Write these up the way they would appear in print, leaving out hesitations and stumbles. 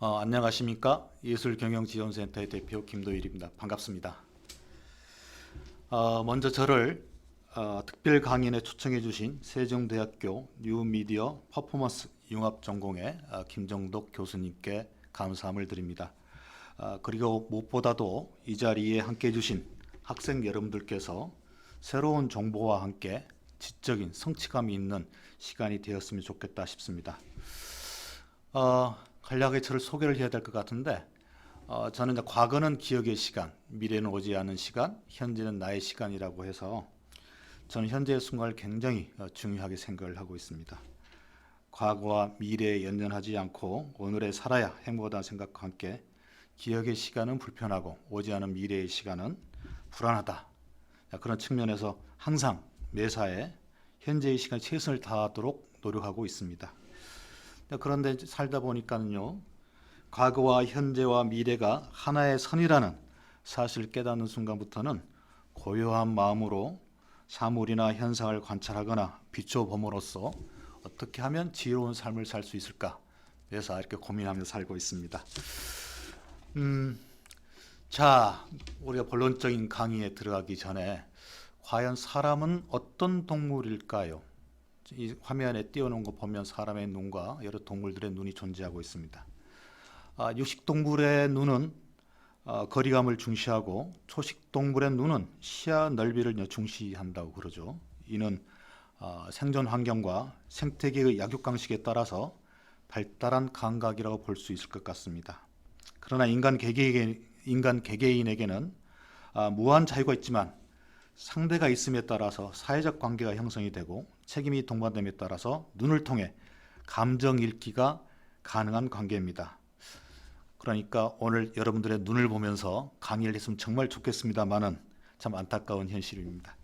안녕하십니까? 예술경영지원센터의 대표 김도일입니다. 반갑습니다. 먼저 저를 특별 강연에 초청해 주신 세종대학교 뉴미디어 퍼포먼스 융합전공의 김정독 교수님께 감사함을 드립니다. 그리고 무엇보다도 이 자리에 함께 해주신 학생 여러분들께서 새로운 정보와 함께 지적인 성취감이 있는 시간이 되었으면 좋겠다 싶습니다. 간략하게 저를 소개를 해야 될 것 같은데 저는 이제 과거는 기억의 시간, 미래는 오지 않은 시간, 현재는 나의 시간이라고 해서 저는 현재의 순간을 굉장히 중요하게 생각을 하고 있습니다. 과거와 미래에 연연하지 않고 오늘에 살아야 행복하다는 생각과 함께 기억의 시간은 불편하고 오지 않은 미래의 시간은 불안하다. 그런 측면에서 항상 매사에 현재의 시간에 최선을 다하도록 노력하고 있습니다. 그런데 살다 보니까는요, 과거와 현재와 미래가 하나의 선이라는 사실을 깨닫는 순간부터는 고요한 마음으로 사물이나 현상을 관찰하거나 비춰봄으로써 어떻게 하면 지혜로운 삶을 살 수 있을까? 그래서 이렇게 고민하며 살고 있습니다. 자, 우리가 본론적인 강의에 들어가기 전에 과연 사람은 어떤 동물일까요? 이 화면에 띄워놓은 거 보면 사람의 눈과 여러 동물들의 눈이 존재하고 있습니다. 육식동물의 눈은 거리감을 중시하고 초식동물의 눈은 시야 넓이를 중시한다고 그러죠. 이는 생존 환경과 생태계의 약육강식에 따라서 발달한 감각이라고 볼 수 있을 것 같습니다. 그러나 인간 개개인에게는 무한 자유가 있지만 상대가 있음에 따라서 사회적 관계가 형성이 되고 책임이 동반됨에 따라서 눈을 통해 감정 읽기가 가능한 관계입니다. 그러니까 오늘 여러분들의 눈을 보면서 강의를 했으면 정말 좋겠습니다만은 참 안타까운 현실입니다.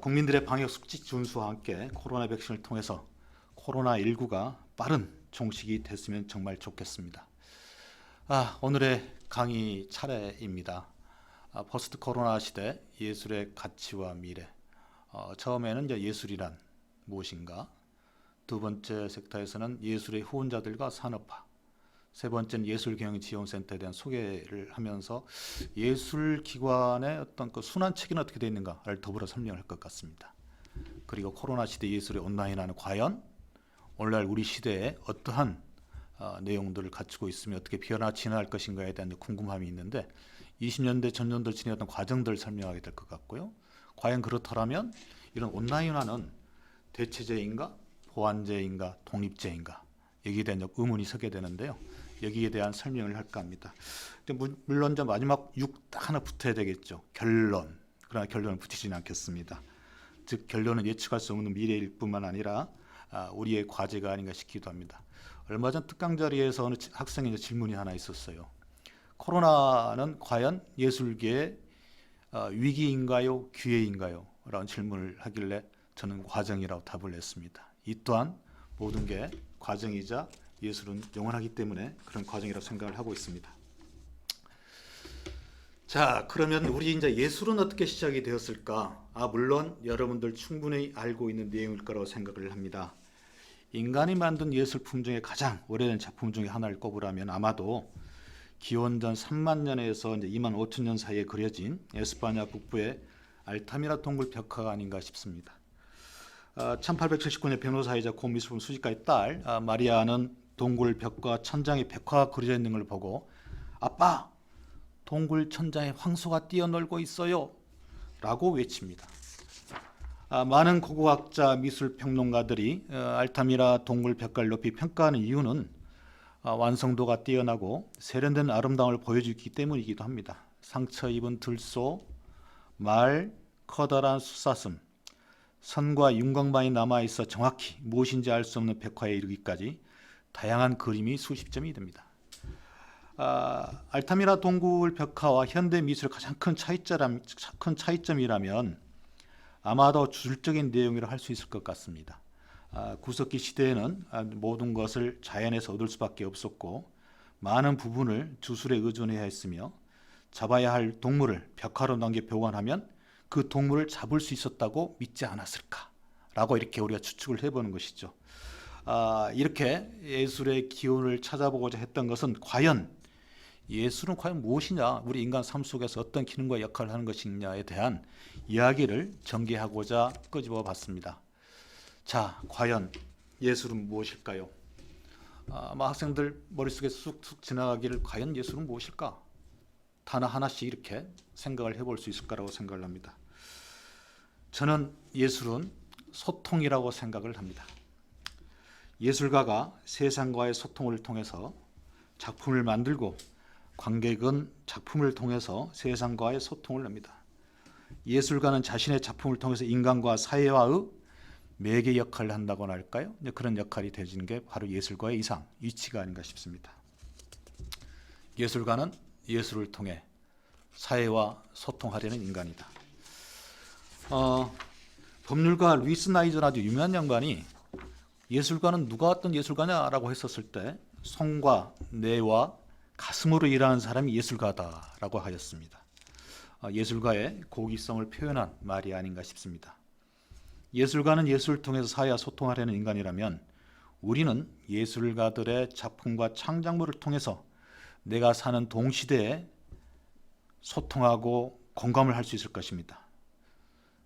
국민들의 방역 수칙 준수와 함께 코로나 백신을 통해서 코로나19가 빠른 종식이 됐으면 정말 좋겠습니다. 오늘의 강의 차례입니다. 포스트 코로나 시대 예술의 가치와 미래. 처음에는 이제 예술이란 무엇인가, 두 번째 섹터에서는 예술의 후원자들과 산업화, 세 번째는 예술경영지원센터에 대한 소개를 하면서 예술기관의 어떤 그 순환체계는 어떻게 되어 있는가를 더불어 설명할 것 같습니다. 그리고 코로나 시대 예술의 온라인화는 과연 오늘날 우리 시대에 어떠한 내용들을 갖추고 있으며 어떻게 진화할 것인가에 대한 궁금함이 있는데 20년대 전년도를 지내었던 과정들을 설명하게 될 것 같고요. 과연 그렇더라면 이런 온라인화는 대체제인가, 보완제인가, 독립제인가, 여기에 대한 의문이 서게 되는데요. 여기에 대한 설명을 할까 합니다. 물론 이제 마지막 6 딱 하나 붙어야 되겠죠. 결론. 그러나 결론은 붙이지는 않겠습니다. 즉 결론은 예측할 수 없는 미래일 뿐만 아니라 우리의 과제가 아닌가 싶기도 합니다. 얼마 전 특강 자리에서 어느 학생의 질문이 하나 있었어요. 코로나는 과연 예술계의 위기인가요? 기회인가요? 라는 질문을 하길래 저는 과정이라고 답을 했습니다. 이 또한 모든 게 과정이자 예술은 영원하기 때문에 그런 과정이라고 생각을 하고 있습니다. 자, 그러면 우리 이제 예술은 어떻게 시작이 되었을까? 물론 여러분들 충분히 알고 있는 내용일 거라고 생각을 합니다. 인간이 만든 예술품 중에 가장 오래된 작품 중에 하나를 꼽으라면 아마도 기원전 3만 년에서 이제 2만 5천 년 사이에 그려진 에스파냐 북부의 알타미라 동굴 벽화가 아닌가 싶습니다. 1879년 변호사이자 고미술품 수집가의 딸 마리아는 동굴 벽과 천장에 벽화가 그려져 있는 걸 보고 아빠! 동굴 천장에 황소가 뛰어놀고 있어요! 라고 외칩니다. 많은 고고학자 미술평론가들이 알타미라 동굴 벽화를 높이 평가하는 이유는 완성도가 뛰어나고 세련된 아름다움을 보여주기 때문이기도 합니다. 상처 입은 들소, 말, 커다란 숫사슴, 선과 윤곽만이 남아있어 정확히 무엇인지 알 수 없는 벽화에 이르기까지 다양한 그림이 수십 점이 됩니다. 알타미라 동굴 벽화와 현대 미술의 가장 큰 차이점이라면 아마도 주술적인 내용이라 할 수 있을 것 같습니다. 구석기 시대에는 모든 것을 자연에서 얻을 수밖에 없었고 많은 부분을 주술에 의존해야 했으며 잡아야 할 동물을 벽화로 남겨 보관하면 그 동물을 잡을 수 있었다고 믿지 않았을까? 라고 이렇게 우리가 추측을 해보는 것이죠. 이렇게 예술의 기운을 찾아보고자 했던 것은 예술은 과연 무엇이냐, 우리 인간 삶 속에서 어떤 기능과 역할을 하는 것이냐에 대한 이야기를 전개하고자 끄집어 봤습니다. 자, 과연 예술은 무엇일까요? 아마 학생들 머릿속에 쑥쑥 지나가기를 과연 예술은 무엇일까? 단어 하나씩 이렇게 생각을 해볼 수 있을 거라고 생각을 합니다. 저는 예술은 소통이라고 생각을 합니다. 예술가가 세상과의 소통을 통해서 작품을 만들고 관객은 작품을 통해서 세상과의 소통을 합니다. 예술가는 자신의 작품을 통해서 인간과 사회와의 매개 역할을 한다고나 할까요? 그런 역할이 되어지는 게 바로 예술가의 이상, 위치가 아닌가 싶습니다. 예술가는 예술을 통해 사회와 소통하려는 인간이다. 법률가 루이스 나이저는 아주 유명한 양반이 예술가는 누가 어떤 예술가냐라고 했었을 때 손과 뇌와 가슴으로 일하는 사람이 예술가다라고 하였습니다. 예술가의 고귀성을 표현한 말이 아닌가 싶습니다. 예술가는 예술을 통해서 사회와 소통하려는 인간이라면 우리는 예술가들의 작품과 창작물을 통해서 내가 사는 동시대에 소통하고 공감을 할 수 있을 것입니다.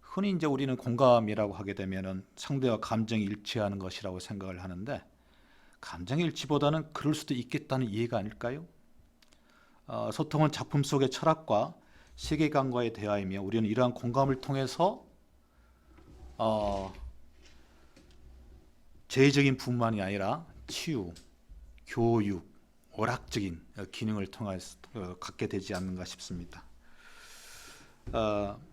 흔히 이제 우리는 공감이라고 하게 되면은 상대와 감정이 일치하는 것이라고 생각을 하는데, 감정의 일치보다는 그럴 수도 있겠다는 이해가 아닐까요? 소통은 작품 속의 철학과 세계관과의 대화이며 우리는 이러한 공감을 통해서 재해적인 부분만이 아니라 치유, 교육, 오락적인 기능을 통해서 갖게 되지 않는가 싶습니다.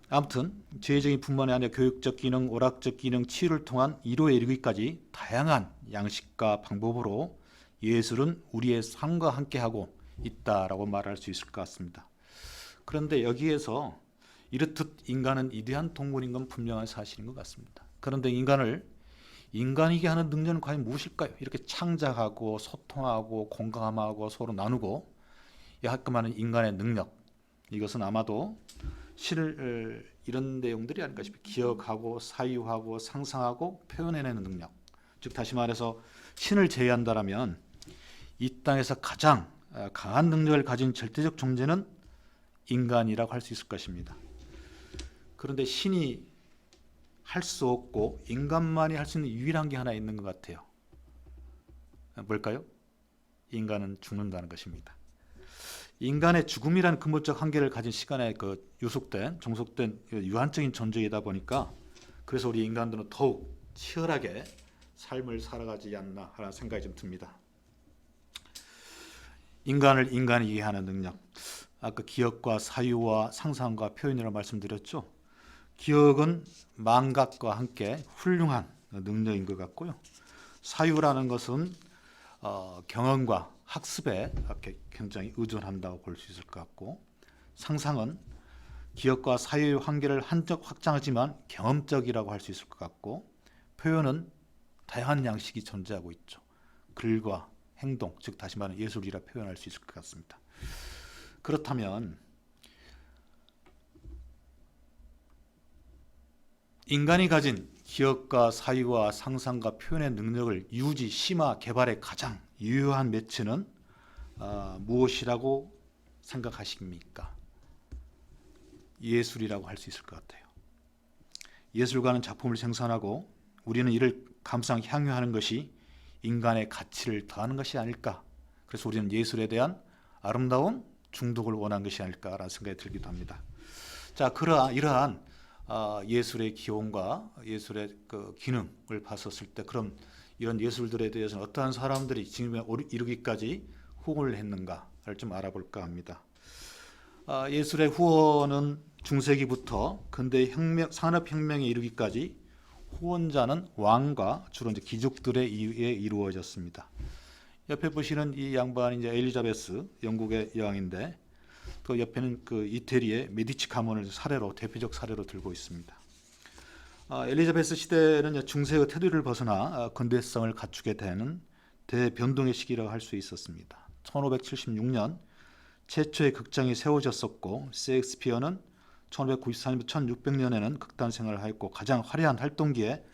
아무튼 재해적인 뿐만이 아니라 교육적 기능, 오락적 기능, 치유를 통한 이루에 이르기까지 다양한 양식과 방법으로 예술은 우리의 삶과 함께하고 있다라고 말할 수 있을 것 같습니다. 그런데 여기에서 이렇듯 인간은 이대한 동물인 건 분명한 사실인 것 같습니다. 그런데 인간을 인간이게 하는 능력은 과연 무엇일까요? 이렇게 창작하고 소통하고 공감하고 서로 나누고 하끔 하는 인간의 능력, 이것은 아마도 시를 이런 내용들이 아닐까 싶어요. 기억하고 사유하고 상상하고 표현해내는 능력, 즉 다시 말해서 신을 제외한다면 이 땅에서 가장 강한 능력을 가진 절대적 존재는 인간이라고 할 수 있을 것입니다. 그런데 신이 할 수 없고 인간만이 할 수 있는 유일한 게 하나 있는 것 같아요. 뭘까요? 인간은 죽는다는 것입니다. 인간의 죽음이라는 근본적 한계를 가진 시간에 종속된 유한적인 존재이다 보니까, 그래서 우리 인간들은 더욱 치열하게 삶을 살아가지 않나 하는 생각이 좀 듭니다. 인간을 인간이게 하는 능력, 아까 기억과 사유와 상상과 표현이라고 말씀드렸죠. 기억은 망각과 함께 훌륭한 능력인 것 같고요. 사유라는 것은 경험과 학습에 굉장히 의존한다고 볼 수 있을 것 같고, 상상은 기억과 사유의 한계를 한적 확장하지만 경험적이라고 할 수 있을 것 같고, 표현은 다양한 양식이 존재하고 있죠. 글과 행동, 즉 다시 말하면 예술이라 표현할 수 있을 것 같습니다. 그렇다면 인간이 가진 기억과 사유와 상상과 표현의 능력을 유지, 심화, 개발의 가장 유효한 매체는 무엇이라고 생각하십니까? 예술이라고 할 수 있을 것 같아요. 예술가는 작품을 생산하고 우리는 이를 감상 향유하는 것이 인간의 가치를 더하는 것이 아닐까. 그래서 우리는 예술에 대한 아름다운 중독을 원한 것이 아닐까라는 생각이 들기도 합니다. 자, 이러한 예술의 기원과 예술의 기능을 봤었을 때, 그럼 이런 예술들에 대해서는 어떠한 사람들이 지금에 이르기까지 후원을 했는가를 좀 알아볼까 합니다. 예술의 후원은 중세기부터 근대 산업혁명에 이르기까지 후원자는 왕과 주로 이제 귀족들에 의해 이루어졌습니다. 옆에 보시는 이 양반이 이제 엘리자베스, 영국의 여왕인데, 그 옆에는 이태리의 메디치 가문을 대표적 사례로 들고 있습니다. 엘리자베스 시대는 중세의 테두리를 벗어나 근대성을 갖추게 되는 대변동의 시기라고 할 수 있었습니다. 1576년 최초의 극장이 세워졌었고, 셰익스피어는 1594년부터 1600년에는 극단 생활을 하였고, 가장 화려한 활동기에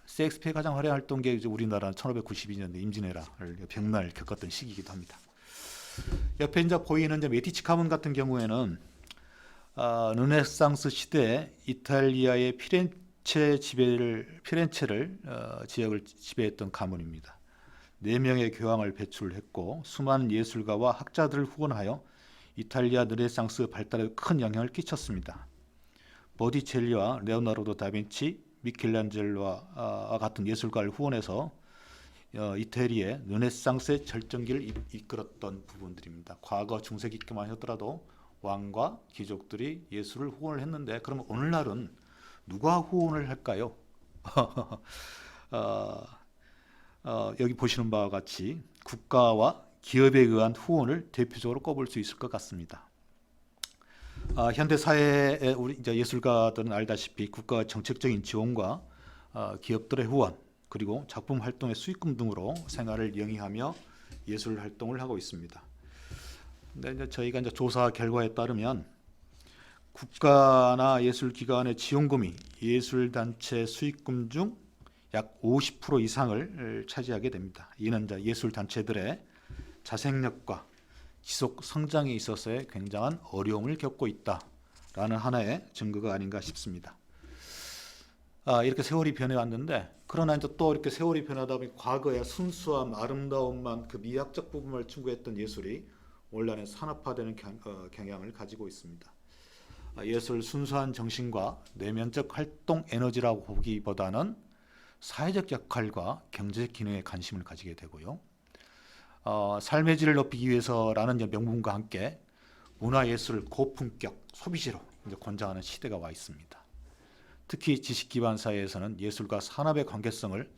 셰익스피어가 가장 활약했던 게 이제 우리나라는 1592년대 임진왜란을 병난을 겪었던 시기이기도 합니다. 옆에 이제 보이는 이제 메디치 가문 같은 경우에는 르네상스 시대 이탈리아의 피렌체를 지역을 지배했던 가문입니다. 4명의 교황을 배출했고 수많은 예술가와 학자들을 후원하여 이탈리아 르네상스 발달에 큰 영향을 끼쳤습니다. 보티첼리와 레오나르도 다빈치, 미켈란젤로와 같은 예술가를 후원해서 이태리의 르네상스의 절정기를 이끌었던 부분들입니다. 과거 중세기까지만 하더라도 왕과 귀족들이 예술을 후원을 했는데, 그러면 오늘날은 누가 후원을 할까요? 여기 보시는 바와 같이 국가와 기업에 의한 후원을 대표적으로 꼽을 수 있을 것 같습니다. 현대 사회의 우리 이제 예술가들은 알다시피 국가의 정책적인 지원과 기업들의 후원, 그리고 작품 활동의 수익금 등으로 생활을 영위하며 예술 활동을 하고 있습니다. 근데 이제 저희가 이제 조사 결과에 따르면 국가나 예술기관의 지원금이 예술단체 수익금 중 약 50% 이상을 차지하게 됩니다. 이는 이제 예술단체들의 자생력과 지속 성장에 있어서의 굉장한 어려움을 겪고 있다라는 하나의 증거가 아닌가 싶습니다. 이렇게 세월이 변해왔는데, 그러나 이제 또 이렇게 세월이 변하다 보니 과거의 순수함, 아름다움만 그 미학적 부분을 추구했던 예술이 오늘날은 산업화되는 경향을 가지고 있습니다. 예술 순수한 정신과 내면적 활동 에너지라고 보기보다는 사회적 역할과 경제적 기능에 관심을 가지게 되고요. 삶의 질을 높이기 위해서라는 명분과 함께 문화예술을 고품격 소비재로 이제 권장하는 시대가 와 있습니다. 특히 지식 기반 사회에서는 예술과 산업의 관계성을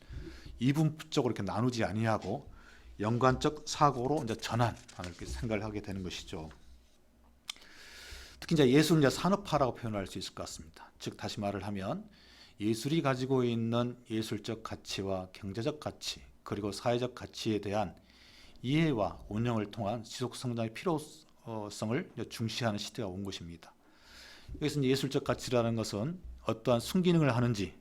이분법적으로 이렇게 나누지 아니하고 연관적 사고로 이제 전환하는 이렇게 생각을 하게 되는 것이죠. 특히 이제 예술은 이제 산업화라고 표현할 수 있을 것 같습니다. 즉 다시 말을 하면 예술이 가지고 있는 예술적 가치와 경제적 가치, 그리고 사회적 가치에 대한 이해와 운영을 통한 지속 성장의 필요성을 중시하는 시대가 온 것입니다. 여기서 예술적 가치라는 것은 어떠한 순기능을 하는지,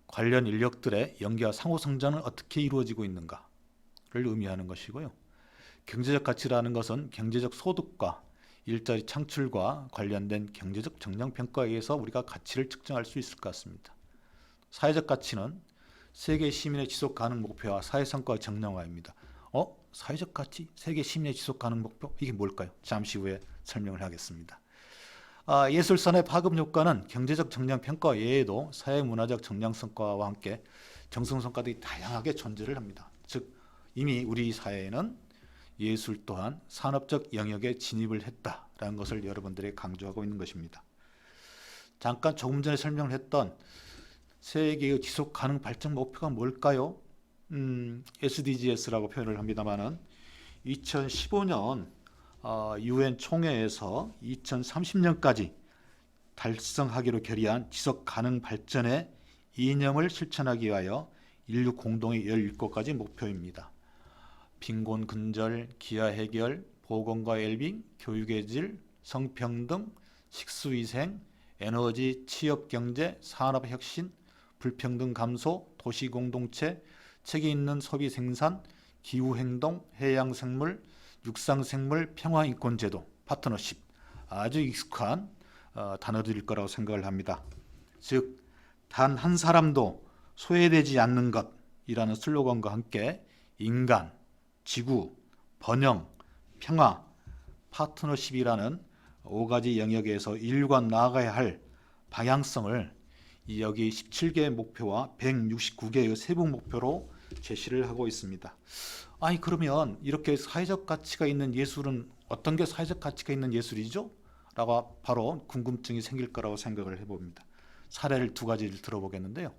관련 인력들의 연계와 상호 성장은 어떻게 이루어지고 있는가를 의미하는 것이고요. 경제적 가치라는 것은 경제적 소득과 일자리 창출과 관련된 경제적 정량 평가에 의해서 우리가 가치를 측정할 수 있을 것 같습니다. 사회적 가치는 세계 시민의 지속 가능 목표와 사회 성과의 정량화입니다. 사회적 가치, 세계 시민의 지속 가능 목표, 이게 뭘까요? 잠시 후에 설명을 하겠습니다. 예술산의 파급 효과는 경제적 정량 평가 외에도 사회 문화적 정량 성과와 함께 정성 성과들이 다양하게 존재를 합니다. 즉 이미 우리 사회에는 예술 또한 산업적 영역에 진입을 했다라는 것을 여러분들이 강조하고 있는 것입니다. 잠깐 조금 전에 설명을 했던 세계의 지속 가능 발전 목표가 뭘까요? SDGs라고 표현을 합니다만은 2015년 UN 총회에서 2030년까지 달성하기로 결의한 지속 가능 발전의 이념을 실천하기 위하여 인류 공동의 17가지 목표입니다. 빈곤 근절, 기아 해결, 보건과 웰빙, 교육의 질, 성평등, 식수위생, 에너지, 취업 경제, 산업 혁신, 불평등 감소, 도시 공동체, 책임 있는 소비 생산, 기후 행동, 해양 생물, 육상 생물, 평화 인권 제도, 파트너십, 아주 익숙한 단어들일 거라고 생각을 합니다. 즉, 단 한 사람도 소외되지 않는 것이라는 슬로건과 함께 인간, 지구, 번영, 평화, 파트너십이라는 5가지 영역에서 인류가 나아가야 할 방향성을 여기 17개의 목표와 169개의 세부 목표로 제시를 하고 있습니다. 그러면 이렇게 사회적 가치가 있는 예술은 어떤 게 사회적 가치가 있는 예술이죠? 라고 바로 궁금증이 생길 거라고 생각을 해봅니다. 사례를 2가지를 들어보겠는데요.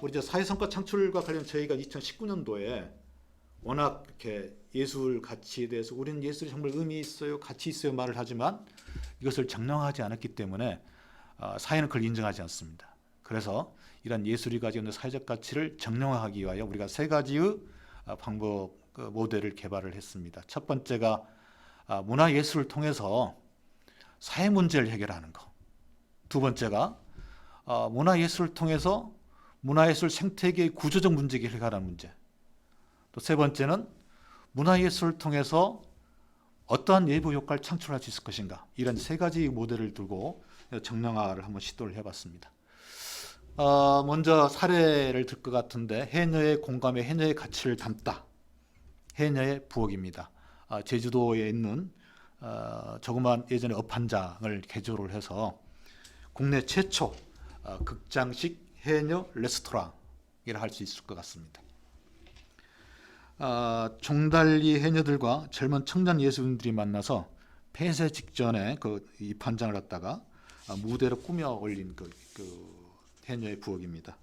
우리 이제 사회성과 창출과 관련 저희가 2019년도에 워낙 이렇게 예술 가치에 대해서 우리는 예술이 정말 의미 있어요, 가치 있어요 말을 하지만 이것을 정량하지 않았기 때문에 사회는 그걸 인정하지 않습니다. 그래서 이런 예술이 가지고 있는 사회적 가치를 정량화하기 위하여 우리가 3가지의 방법 모델을 개발을 했습니다. 첫 번째가 문화예술을 통해서 사회 문제를 해결하는 것. 두 번째가 문화예술을 통해서 문화예술 생태계의 구조적 문제 해결하는 문제. 또 세 번째는 문화예술을 통해서 어떠한 내부 효과를 창출할 수 있을 것인가. 이런 세 가지 모델을 두고 정량화를 한번 시도를 해봤습니다. 먼저 사례를 들 것 같은데 해녀의 공감에 해녀의 가치를 담다. 해녀의 부엌입니다. 제주도에 있는 조그만 예전에 업 한 장을 개조를 해서 국내 최초 극장식 해녀 레스토랑이라 할 수 있을 것 같습니다. 종달리 해녀들과 젊은 청년 예술인들이 만나서 폐쇄 직전에 이 판장을 갖다가 무대로 꾸며 올린 그 해녀의 부엌입니다.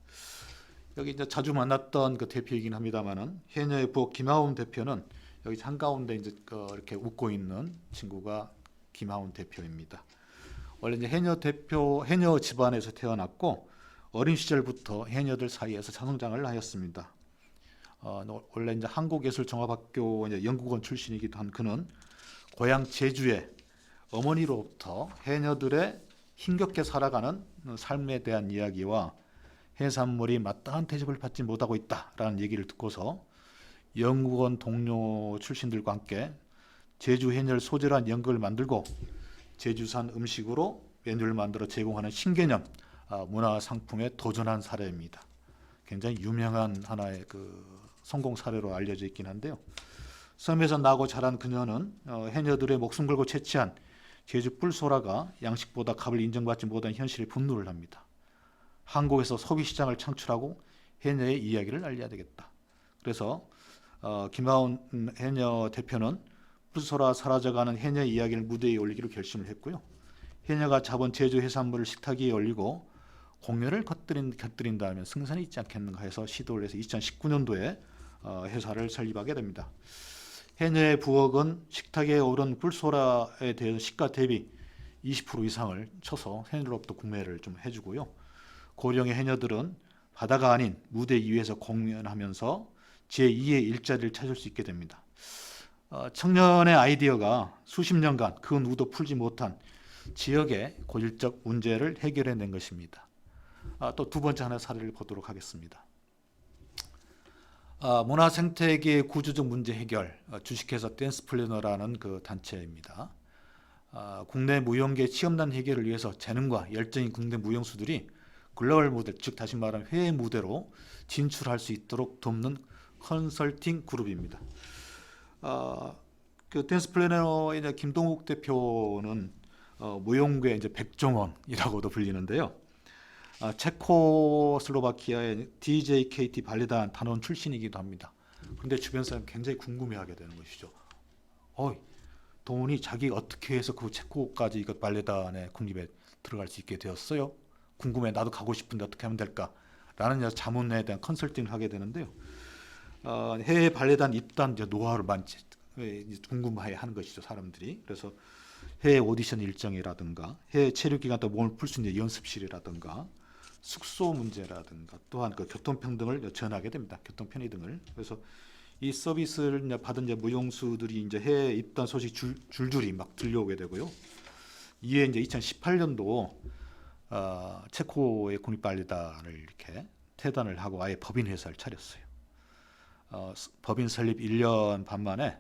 여기 이제 자주 만났던 그 대표이긴 합니다만은 해녀의 부엌 김하운 대표는 여기 한가운데 이제 이렇게 웃고 있는 친구가 김하운 대표입니다. 원래 이제 해녀 집안에서 태어났고 어린 시절부터 해녀들 사이에서 자성장을 하였습니다. 원래 이제 한국예술종합학교 이제 연구원 출신이기도 한 그는 고향 제주의 어머니로부터 해녀들의 힘겹게 살아가는 삶에 대한 이야기와 해산물이 마땅한 대접을 받지 못하고 있다라는 얘기를 듣고서 연구원 동료 출신들과 함께 제주 해녀를 소재로 한 연극을 만들고 제주산 음식으로 메뉴를 만들어 제공하는 신개념 문화 상품에 도전한 사례입니다. 굉장히 유명한 하나의 성공 사례로 알려져 있긴 한데요. 섬에서 나고 자란 그녀는 해녀들의 목숨 걸고 채취한 제주 뿔소라가 양식보다 값을 인정받지 못한 현실에 분노를 합니다. 한국에서 소비 시장을 창출하고 해녀의 이야기를 알려야 되겠다. 그래서 김하운 해녀 대표는 뿔소라 사라져가는 해녀의 이야기를 무대에 올리기로 결심을 했고요. 해녀가 잡은 제주 해산물을 식탁 위에 올리고 공연을 곁들인다면 승산이 있지 않겠는가 해서 시도를 해서 2019년도에 회사를 설립하게 됩니다. 해녀의 부엌은 식탁에 오른 뿔소라에 대해서 시가 대비 20% 이상을 쳐서 해녀로부터 구매를 좀 해주고요. 고령의 해녀들은 바다가 아닌 무대 위에서 공연하면서 제2의 일자리를 찾을 수 있게 됩니다. 청년의 아이디어가 수십 년간 그 누구도 풀지 못한 지역의 고질적 문제를 해결해낸 것입니다. 또 두 번째 하나의 사례를 보도록 하겠습니다. 문화 생태계의 구조적 문제 해결, 주식회사 댄스 플래너라는 그 단체입니다. 국내 무용계 취업난 해결을 위해서 재능과 열정인 국내 무용수들이 글로벌 무대, 즉 다시 말하면 해외 무대로 진출할 수 있도록 돕는 컨설팅 그룹입니다. 그 댄스 플래너의 김동욱 대표는 무용계 이제 백종원이라고도 불리는데요. 체코슬로바키아의 DJKT 발레단 단원 출신이기도 합니다. 그런데 주변 사람 굉장히 궁금해하게 되는 것이죠. 돈이 자기가 어떻게 해서 그 체코까지 이것 발레단의 국립에 들어갈 수 있게 되었어요? 궁금해. 나도 가고 싶은데 어떻게 하면 될까? 라는 자문에 대한 컨설팅을 하게 되는데요. 해외 발레단 입단 노하우를 궁금해하는 것이죠, 사람들이. 그래서 해외 오디션 일정이라든가 해외 체류 기간 동안 몸을 풀 수 있는 연습실이라든가 숙소 문제라든가 또한 그 교통평등을 전하게 됩니다. 교통편의 등을. 그래서 이 서비스를 받은 무용수들이 이제 해외 입단 소식 줄줄이 막 들려오게 되고요. 이에 이제 2018년도 체코의 국립발레단을 이렇게 퇴단을 하고 아예 법인 회사를 차렸어요. 법인 설립 1년 반 만에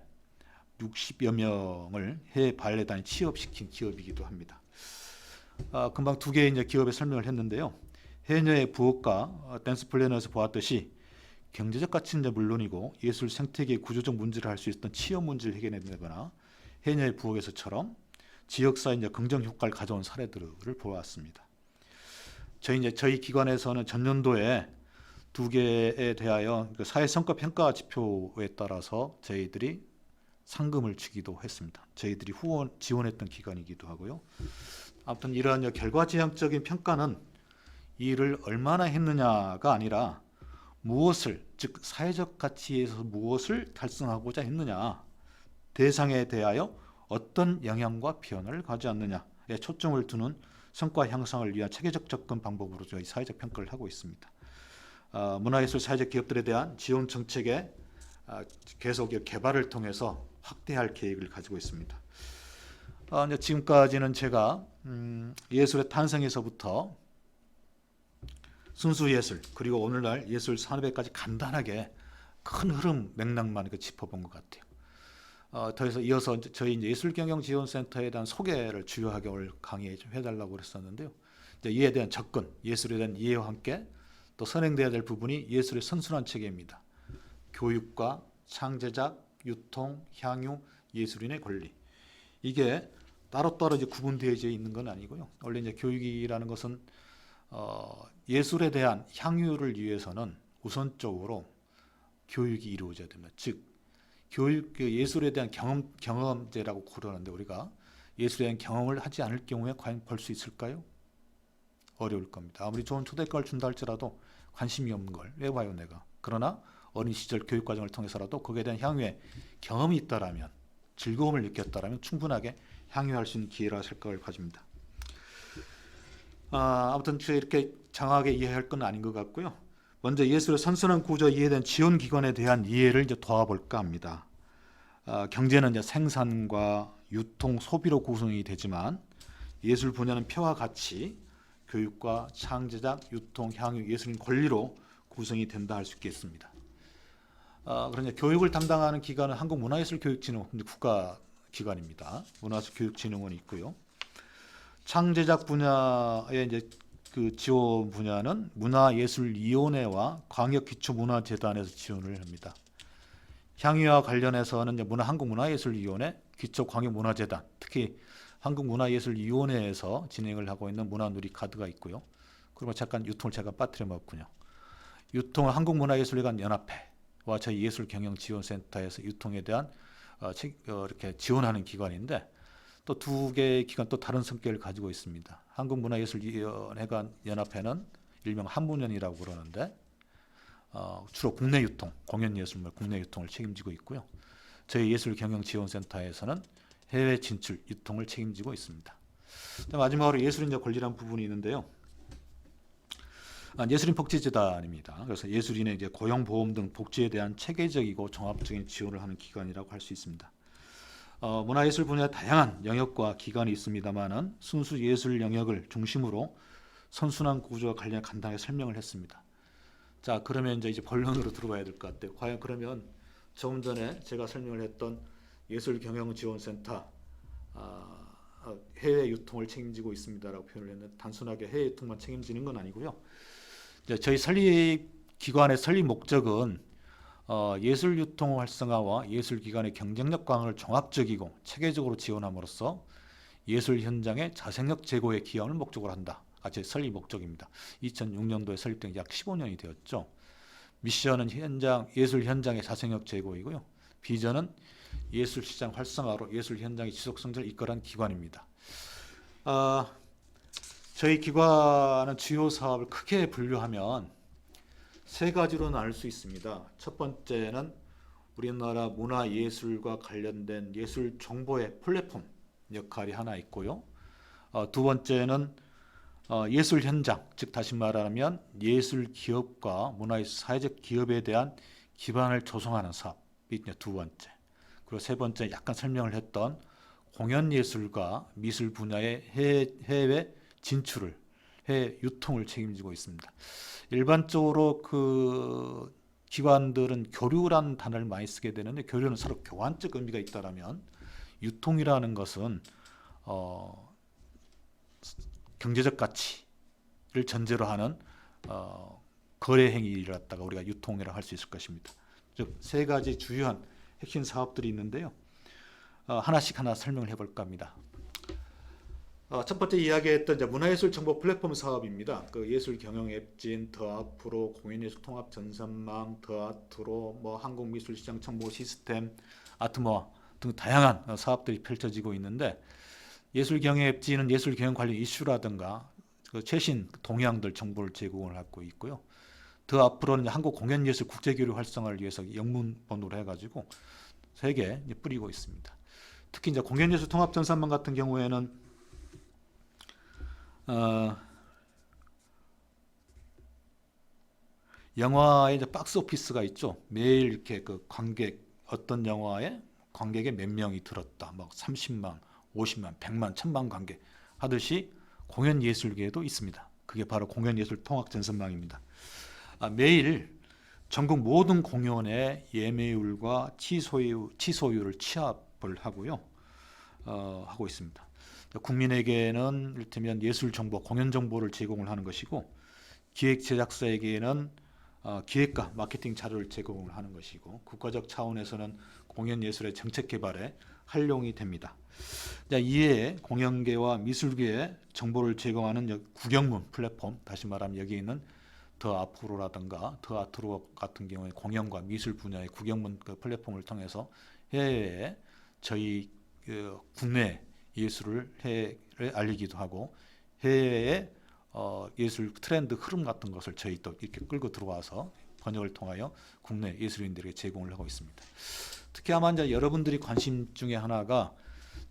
60여 명을 해외 발레단에 취업시킨 기업이기도 합니다. 금방 두 개의 이제 기업의 설명을 했는데요. 해녀의 부엌과 댄스 플래너에서 보았듯이 경제적 가치는 물론이고 예술 생태계의 구조적 문제를 할 수 있었던 취업 문제를 해결해내거나 해녀의 부엌에서처럼 지역사회 긍정 효과를 가져온 사례들을 보았습니다. 저희 기관에서는 전년도에 두 개에 대하여 사회 성과 평가 지표에 따라서 저희들이 상금을 주기도 했습니다. 저희들이 지원했던 기관이기도 하고요. 아무튼 이러한 결과지향적인 평가는 이 일을 얼마나 했느냐가 아니라 무엇을, 즉 사회적 가치에서 무엇을 달성하고자 했느냐, 대상에 대하여 어떤 영향과 변화를 가져왔느냐에 초점을 두는 성과 향상을 위한 체계적 접근 방법으로 저희 사회적 평가를 하고 있습니다. 문화예술 사회적 기업들에 대한 지원 정책의 계속 개발을 통해서 확대할 계획을 가지고 있습니다. 지금까지는 제가 예술의 탄생에서부터 순수 예술 그리고 오늘날 예술 산업에까지 간단하게 큰 흐름 맥락만 짚어본 것 같아요. 더 이어서 저희 이제 예술경영지원센터에 대한 소개를 주요하게 오늘 강의에 좀 해달라고 그랬었는데요. 이제 이에 대한 접근, 예술에 대한 이해와 함께 또 선행돼야 될 부분이 예술의 선순환 체계입니다. 교육과 창제작, 유통, 향유, 예술인의 권리. 이게 따로따로 이제 구분되어져 있는 건 아니고요. 원래 이제 교육이라는 것은 예술에 대한 향유를 위해서는 우선적으로 교육이 이루어져야 됩니다. 즉 교육, 예술에 대한 경험제라고 그러는데 우리가 예술에 대한 경험을 하지 않을 경우에 과연 볼 수 있을까요? 어려울 겁니다. 아무리 좋은 초대학교를 준다 할지라도 관심이 없는 걸 왜 봐요 내가. 그러나 어린 시절 교육과정을 통해서라도 거기에 대한 향유의 경험이 있다라면 즐거움을 느꼈다라면 충분하게 향유할 수 있는 기회라 생각을 가집니다. 아무튼 이렇게 장하게 이해할 건 아닌 것 같고요. 먼저 예술의 선순환 구조 이해에 대한 지원 기관에 대한 이해를 이제 도와볼까 합니다. 경제는 이제 생산과 유통, 소비로 구성이 되지만 예술 분야는 표와 가치, 교육과 창제작, 유통, 향유, 예술인 권리로 구성이 된다 할 수 있겠습니다. 그러니까 교육을 담당하는 기관은 한국문화예술교육진흥원 국가기관입니다. 문화예술교육진흥원이 있고요. 창제작 분야의 이제 그 지원 분야는 문화예술위원회와 광역기초문화재단에서 지원을 합니다. 향유와 관련해서는 이제 한국문화예술위원회, 기초광역문화재단, 특히 한국문화예술위원회에서 진행을 하고 있는 문화누리카드가 있고요. 그리고 잠깐 유통을 제가 빠뜨려 먹었군요. 유통은 한국문화예술회관 연합회와 저희 예술경영지원센터에서 유통에 대한 이렇게 지원하는 기관인데 또 두 개의 기관 또 다른 성격을 가지고 있습니다. 한국문화예술회관 연합회는 일명 한문연이라고 그러는데 주로 국내 유통, 공연예술물 국내 유통을 책임지고 있고요. 저희 예술경영지원센터에서는 해외 진출 유통을 책임지고 있습니다. 마지막으로 예술인자 권리라는 부분이 있는데요. 예술인 복지재단입니다. 그래서 예술인의 이제 고용보험 등 복지에 대한 체계적이고 종합적인 지원을 하는 기관이라고 할 수 있습니다. 문화예술 분야에 다양한 영역과 기관이 있습니다만은 순수 예술 영역을 중심으로 선순환 구조와 관련해 간단하게 설명을 했습니다. 자, 그러면 이제 본론으로 들어가야 될 것 같아요. 과연 그러면 조금 전에 제가 설명을 했던 예술경영지원센터 해외 유통을 책임지고 있습니다라고 표현을 했는데 단순하게 해외 유통만 책임지는 건 아니고요. 이제 저희 기관의 설립 목적은 예술 유통 활성화와 예술 기관의 경쟁력 강화를 종합적이고 체계적으로 지원함으로써 예술 현장의 자생력 제고에 기여하는 목적으로 한다. 제 설립 목적입니다. 2006년도에 설립된 약 15년이 되었죠. 미션은 예술 현장의 자생력 제고이고요. 비전은 예술 시장 활성화로 예술 현장의 지속 성장을 이끌어간 기관입니다. 저희 기관은 주요 사업을 크게 분류하면 세 가지로 나눌 수 있습니다. 첫 번째는 우리나라 문화예술과 관련된 예술 정보의 플랫폼 역할이 하나 있고요. 두 번째는 예술 현장, 즉 다시 말하면 예술 기업과 문화예술 사회적 기업에 대한 기반을 조성하는 사업이 두 번째. 그리고 세 번째 약간 설명을 했던 공연예술과 미술 분야의 해외 진출을 해외 유통을 책임지고 있습니다. 일반적으로 그 기관들은 교류라는 단어를 많이 쓰게 되는데 교류는 서로 교환적 의미가 있다라면 유통이라는 것은 경제적 가치를 전제로 하는 거래 행위를 갖다가 우리가 유통이라고 할 수 있을 것입니다. 즉 세 가지 주요한 핵심 사업들이 있는데요. 하나씩 설명을 해볼까 합니다. 첫 번째 이야기했던 문화예술 정보 플랫폼 사업입니다. 그 예술 경영 앱진, 더 앞으로 공연예술 통합 전산망, 더 아트로, 한국미술시장 정보 시스템, 아트모아 등 다양한 사업들이 펼쳐지고 있는데 예술 경영 앱진은 예술 경영 관련 이슈라든가 그 최신 동향들 정보를 제공을 하고 있고요. 더 앞으로는 한국 공연예술 국제교류 활성화를 위해서 영문본으로 해가지고 세계에 뿌리고 있습니다. 특히 이제 공연예술 통합 전산망 같은 경우에는 영화에 이제 박스 오피스가 있죠. 매일 이렇게 그 어떤 영화에 관객이 몇 명이 들었다. 30만, 50만, 100만, 1000만 관객 하듯이 공연 예술계에도 있습니다. 그게 바로 공연예술통합전선망입니다. 매일 전국 모든 공연의 예매율과 취소율을 취합을 하고요. 하고 있습니다. 국민에게는 이를테면 예술 정보, 공연 정보를 제공을 하는 것이고, 기획 제작사에게는 기획과 마케팅 자료를 제공을 하는 것이고, 국가적 차원에서는 공연 예술의 정책 개발에 활용이 됩니다. 이에 공연계와 미술계에 정보를 제공하는 국영문 플랫폼, 다시 말하면 여기 있는 더 앞으로라든가 더 아트로 같은 경우에 공연과 미술 분야의 국영문 플랫폼을 통해서 해외에 저희 국내 예술을 해외에 알리기도 하고, 해외의 예술 트렌드 흐름 같은 것을 저희 또 이렇게 끌고 들어와서 번역을 통하여 국내 예술인들에게 제공을 하고 있습니다. 특히 아마 이제 여러분들이 관심 중에 하나가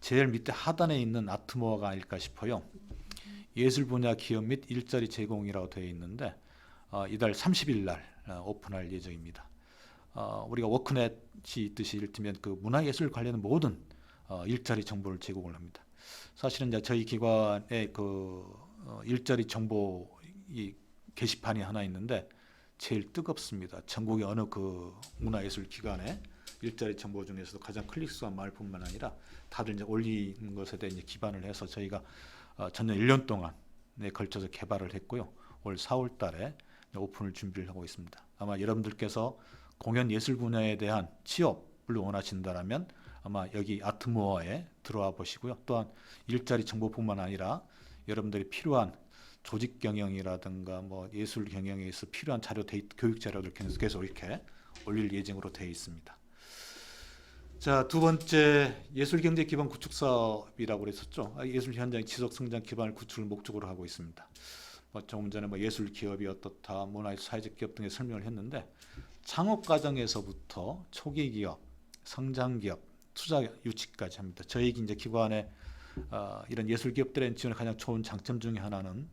제일 밑에 하단에 있는 아트모어가 아닐까 싶어요. 예술 분야 기업 및 일자리 제공이라고 되어 있는데 이달 30일 날 오픈할 예정입니다. 우리가 워크넷이 있듯이 이를테면 그 문화예술 관련 모든 일자리 정보를 제공을 합니다. 사실은 이제 저희 기관의 그 일자리 정보 이 게시판이 하나 있는데 제일 뜨겁습니다. 전국의 어느 그 문화예술 기관의 일자리 정보 중에서도 가장 클릭수가 많을 뿐만 아니라 다들 이제 올리는 것에 대해 이제 기반을 해서 저희가 전년 1년 동안에 걸쳐서 개발을 했고요. 올 4월 달에 오픈을 준비를 하고 있습니다. 아마 여러분들께서 공연 예술 분야에 대한 취업을 원하신다면 아마 여기 아트모어에 들어와 보시고요. 또한 일자리 정보뿐만 아니라 여러분들이 필요한 조직 경영이라든가 뭐 예술 경영에 있어 필요한 자료, 교육 자료들 계속 이렇게 올릴 예정으로 되어 있습니다. 자, 두 번째 예술경제 기반 구축 사업이라고 그랬었죠. 예술 현장 지속 성장 기반을 구축을 목적으로 하고 있습니다. 조금 전에 예술 기업이 어떻다, 문화예술 사회적 기업 등의 설명을 했는데, 창업 과정에서부터 초기 기업, 성장 기업, 투자 유치까지 합니다. 저희 이제 기관의 이런 예술 기업들의 지원의 가장 좋은 장점 중에 하나는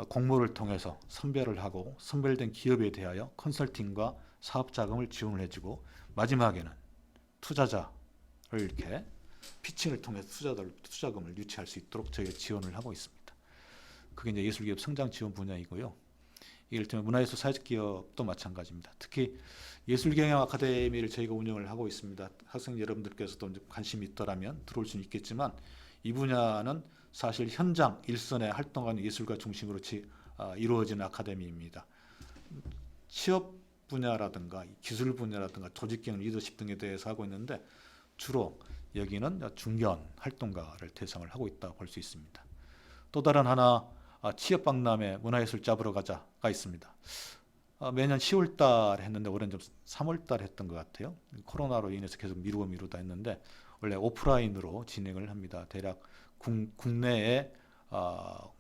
공모를 통해서 선별을 하고 선별된 기업에 대하여 컨설팅과 사업 자금을 지원을 해주고, 마지막에는 투자자를 이렇게 피칭을 통해서 투자금을 유치할 수 있도록 저희가 지원을 하고 있습니다. 그게 이제 예술기업 성장 지원 분야이고요. 이를테면 문화예술 사회적 기업도 마찬가지입니다. 특히 예술경영 아카데미를 저희가 운영을 하고 있습니다. 학생 여러분들께서도 관심이 있더라면 들어올 수는 있겠지만, 이 분야는 사실 현장 일선에 활동하는 예술가 중심으로 이루어지는 아카데미입니다. 취업 분야라든가 기술 분야라든가 조직경영, 리더십 등에 대해서 하고 있는데, 주로 여기는 중견 활동가를 대상을 하고 있다고 볼 수 있습니다. 또 다른 하나 취업 박람회 문화예술 잡으러 가자가 있습니다. 매년 10월 달에 했는데 올해는 좀 3월 달에 했던 것 같아요. 코로나로 인해서 계속 미루다 했는데 원래 오프라인으로 진행을 합니다. 대략 국내의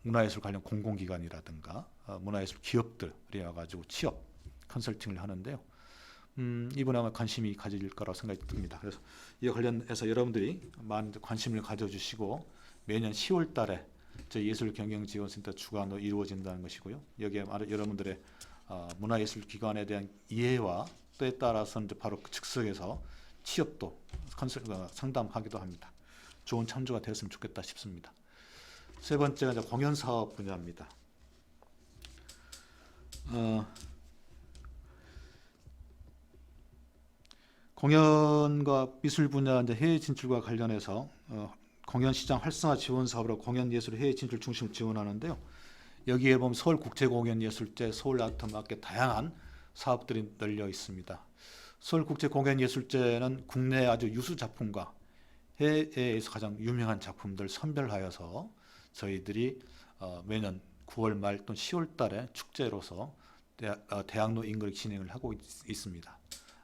문화예술 관련 공공기관이라든가 문화예술 기업들이 와가지고 취업 컨설팅을 하는데요. 이번에 아마 관심이 가질 거라고 생각이 듭니다. 그래서 이와 관련해서 여러분들이 많은 관심을 가져주시고, 매년 10월 달에 저희 예술경영지원센터 주관으로 이루어진다는 것이고요. 여기에 여러분들의 문화예술 기관에 대한 이해와 때에 따라서는 바로 즉석에서 취업도 상담하기도 합니다. 좋은 참조가 되었으면 좋겠다 싶습니다. 세 번째가 이제 공연사업 분야입니다. 공연과 미술 분야 이제 해외 진출과 관련해서 공연 시장 활성화 지원 사업으로 공연 예술 해외 진출 중심을 지원하는데요. 여기에 보면 서울국제공연예술제, 서울아트마켓 다양한 사업들이 널려 있습니다. 서울국제공연예술제는 국내 아주 유수 작품과 해외에서 가장 유명한 작품들 선별하여서 저희들이 매년 9월 말 또는 10월 달에 축제로서 대학로 인근에 진행을 하고 있습니다.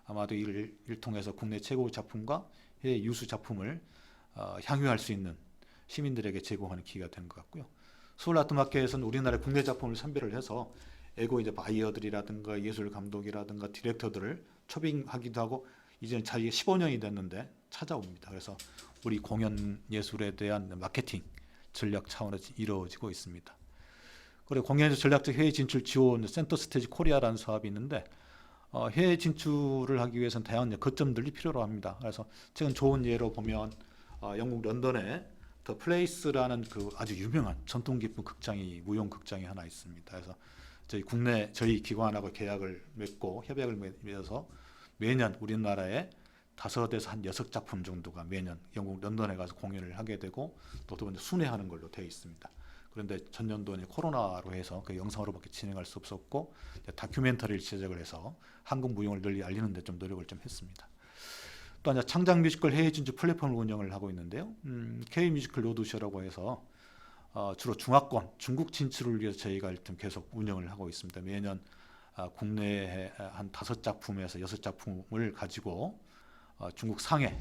아마도 이를 통해서 국내 최고의 작품과 해외 유수 작품을 향유할 수 있는 시민들에게 제공하는 기회가 되는 것 같고요. 서울아트마켓에서는 우리나라의 국내 작품을 선별을 해서 이제 바이어들이라든가 예술 감독이라든가 디렉터들을 초빙하기도 하고, 이제는 자기가 15년이 됐는데 찾아옵니다. 그래서 우리 공연 예술에 대한 마케팅 전략 차원에서 이루어지고 있습니다. 그리고 공연에서 전략적 해외 진출 지원 센터 스테이지 코리아라는 사업이 있는데, 해외 진출을 하기 위해서는 다양한 거점들이 필요로 합니다. 그래서 최근 좋은 예로 보면 영국 런던에 더 플레이스라는 그 아주 유명한 전통 깊은 극장이 무용 극장이 하나 있습니다. 그래서 저희 기관하고 계약을 맺고 협약을 맺어서 매년 우리나라에 5에서 한 6작품 정도가 매년 영국 런던에 가서 공연을 하게 되고 또 두 번째 순회하는 걸로 되어 있습니다. 그런데 전년도에 코로나로 해서 그 영상으로밖에 진행할 수 없었고 다큐멘터리를 제작을 해서 한국 무용을 널리 알리는 데 좀 노력을 좀 했습니다. 또 하나 창작 뮤지컬 해외 진출 플랫폼을 운영을 하고 있는데요. K 뮤지컬 로드쇼라고 해서 주로 중화권 중국 진출을 위해서 저희가 일단 계속 운영을 하고 있습니다. 매년 국내에 한 5작품에서 6작품을 가지고 중국 상해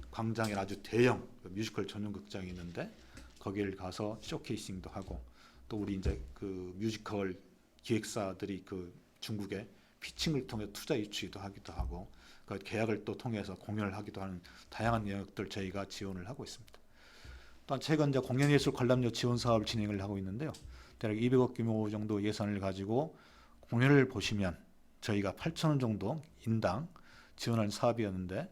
광장에 아주 대형 뮤지컬 전용 극장이 있는데 거기를 가서 쇼케이싱도 하고 또 우리 이제 그 뮤지컬 기획사들이 그 중국에 피칭을 통해 투자 유치도 하기도 하고 그 계약을 또 통해서 공연을 하기도 하는 다양한 영역들 저희가 지원을 하고 있습니다. 또한 최근 이제 공연예술 관람료 지원 사업을 진행을 하고 있는데요. 대략 200억 규모 정도 예산을 가지고 공연을 보시면 저희가 8,000원 정도 인당 지원하는 사업이었는데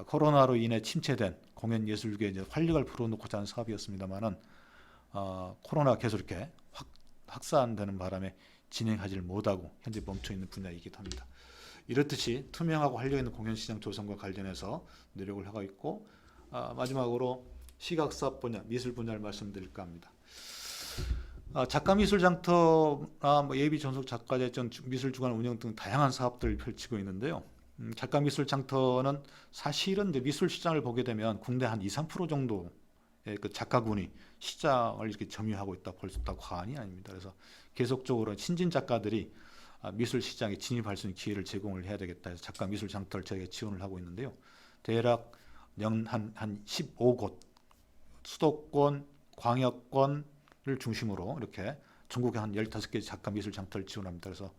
코로나로 인해 침체된 공연 예술계에 이제 활력을 불어넣고자 하는 사업이었습니다만은 코로나 계속 이렇게 확산되는 바람에 진행하지를 못하고 현재 멈춰 있는 분야이기도 합니다. 이렇듯이 투명하고 활력 있는 공연 시장 조성과 관련해서 노력을 하고 있고 마지막으로 시각사업 분야, 미술 분야를 말씀드릴까 합니다. 작가미술장터나 예비 전속 작가제전 미술주간 운영 등 다양한 사업들을 펼치고 있는데요. 작가미술장터는 사실은 이제 미술 시장을 보게 되면 국내 한 2~3% 정도의 그 작가군이 시장을 이렇게 점유하고 있다 볼 수 있다고 과언이 아닙니다. 그래서 계속적으로 신진 작가들이 미술 시장에 진입할 수 있는 기회를 제공을 해야 되겠다 해서 작가미술장터를 저희가 지원을 하고 있는데요. 대략 한 15곳 수도권, 광역권을 중심으로 이렇게 전국에 한 15개 작가미술장터를 지원합니다. 그래서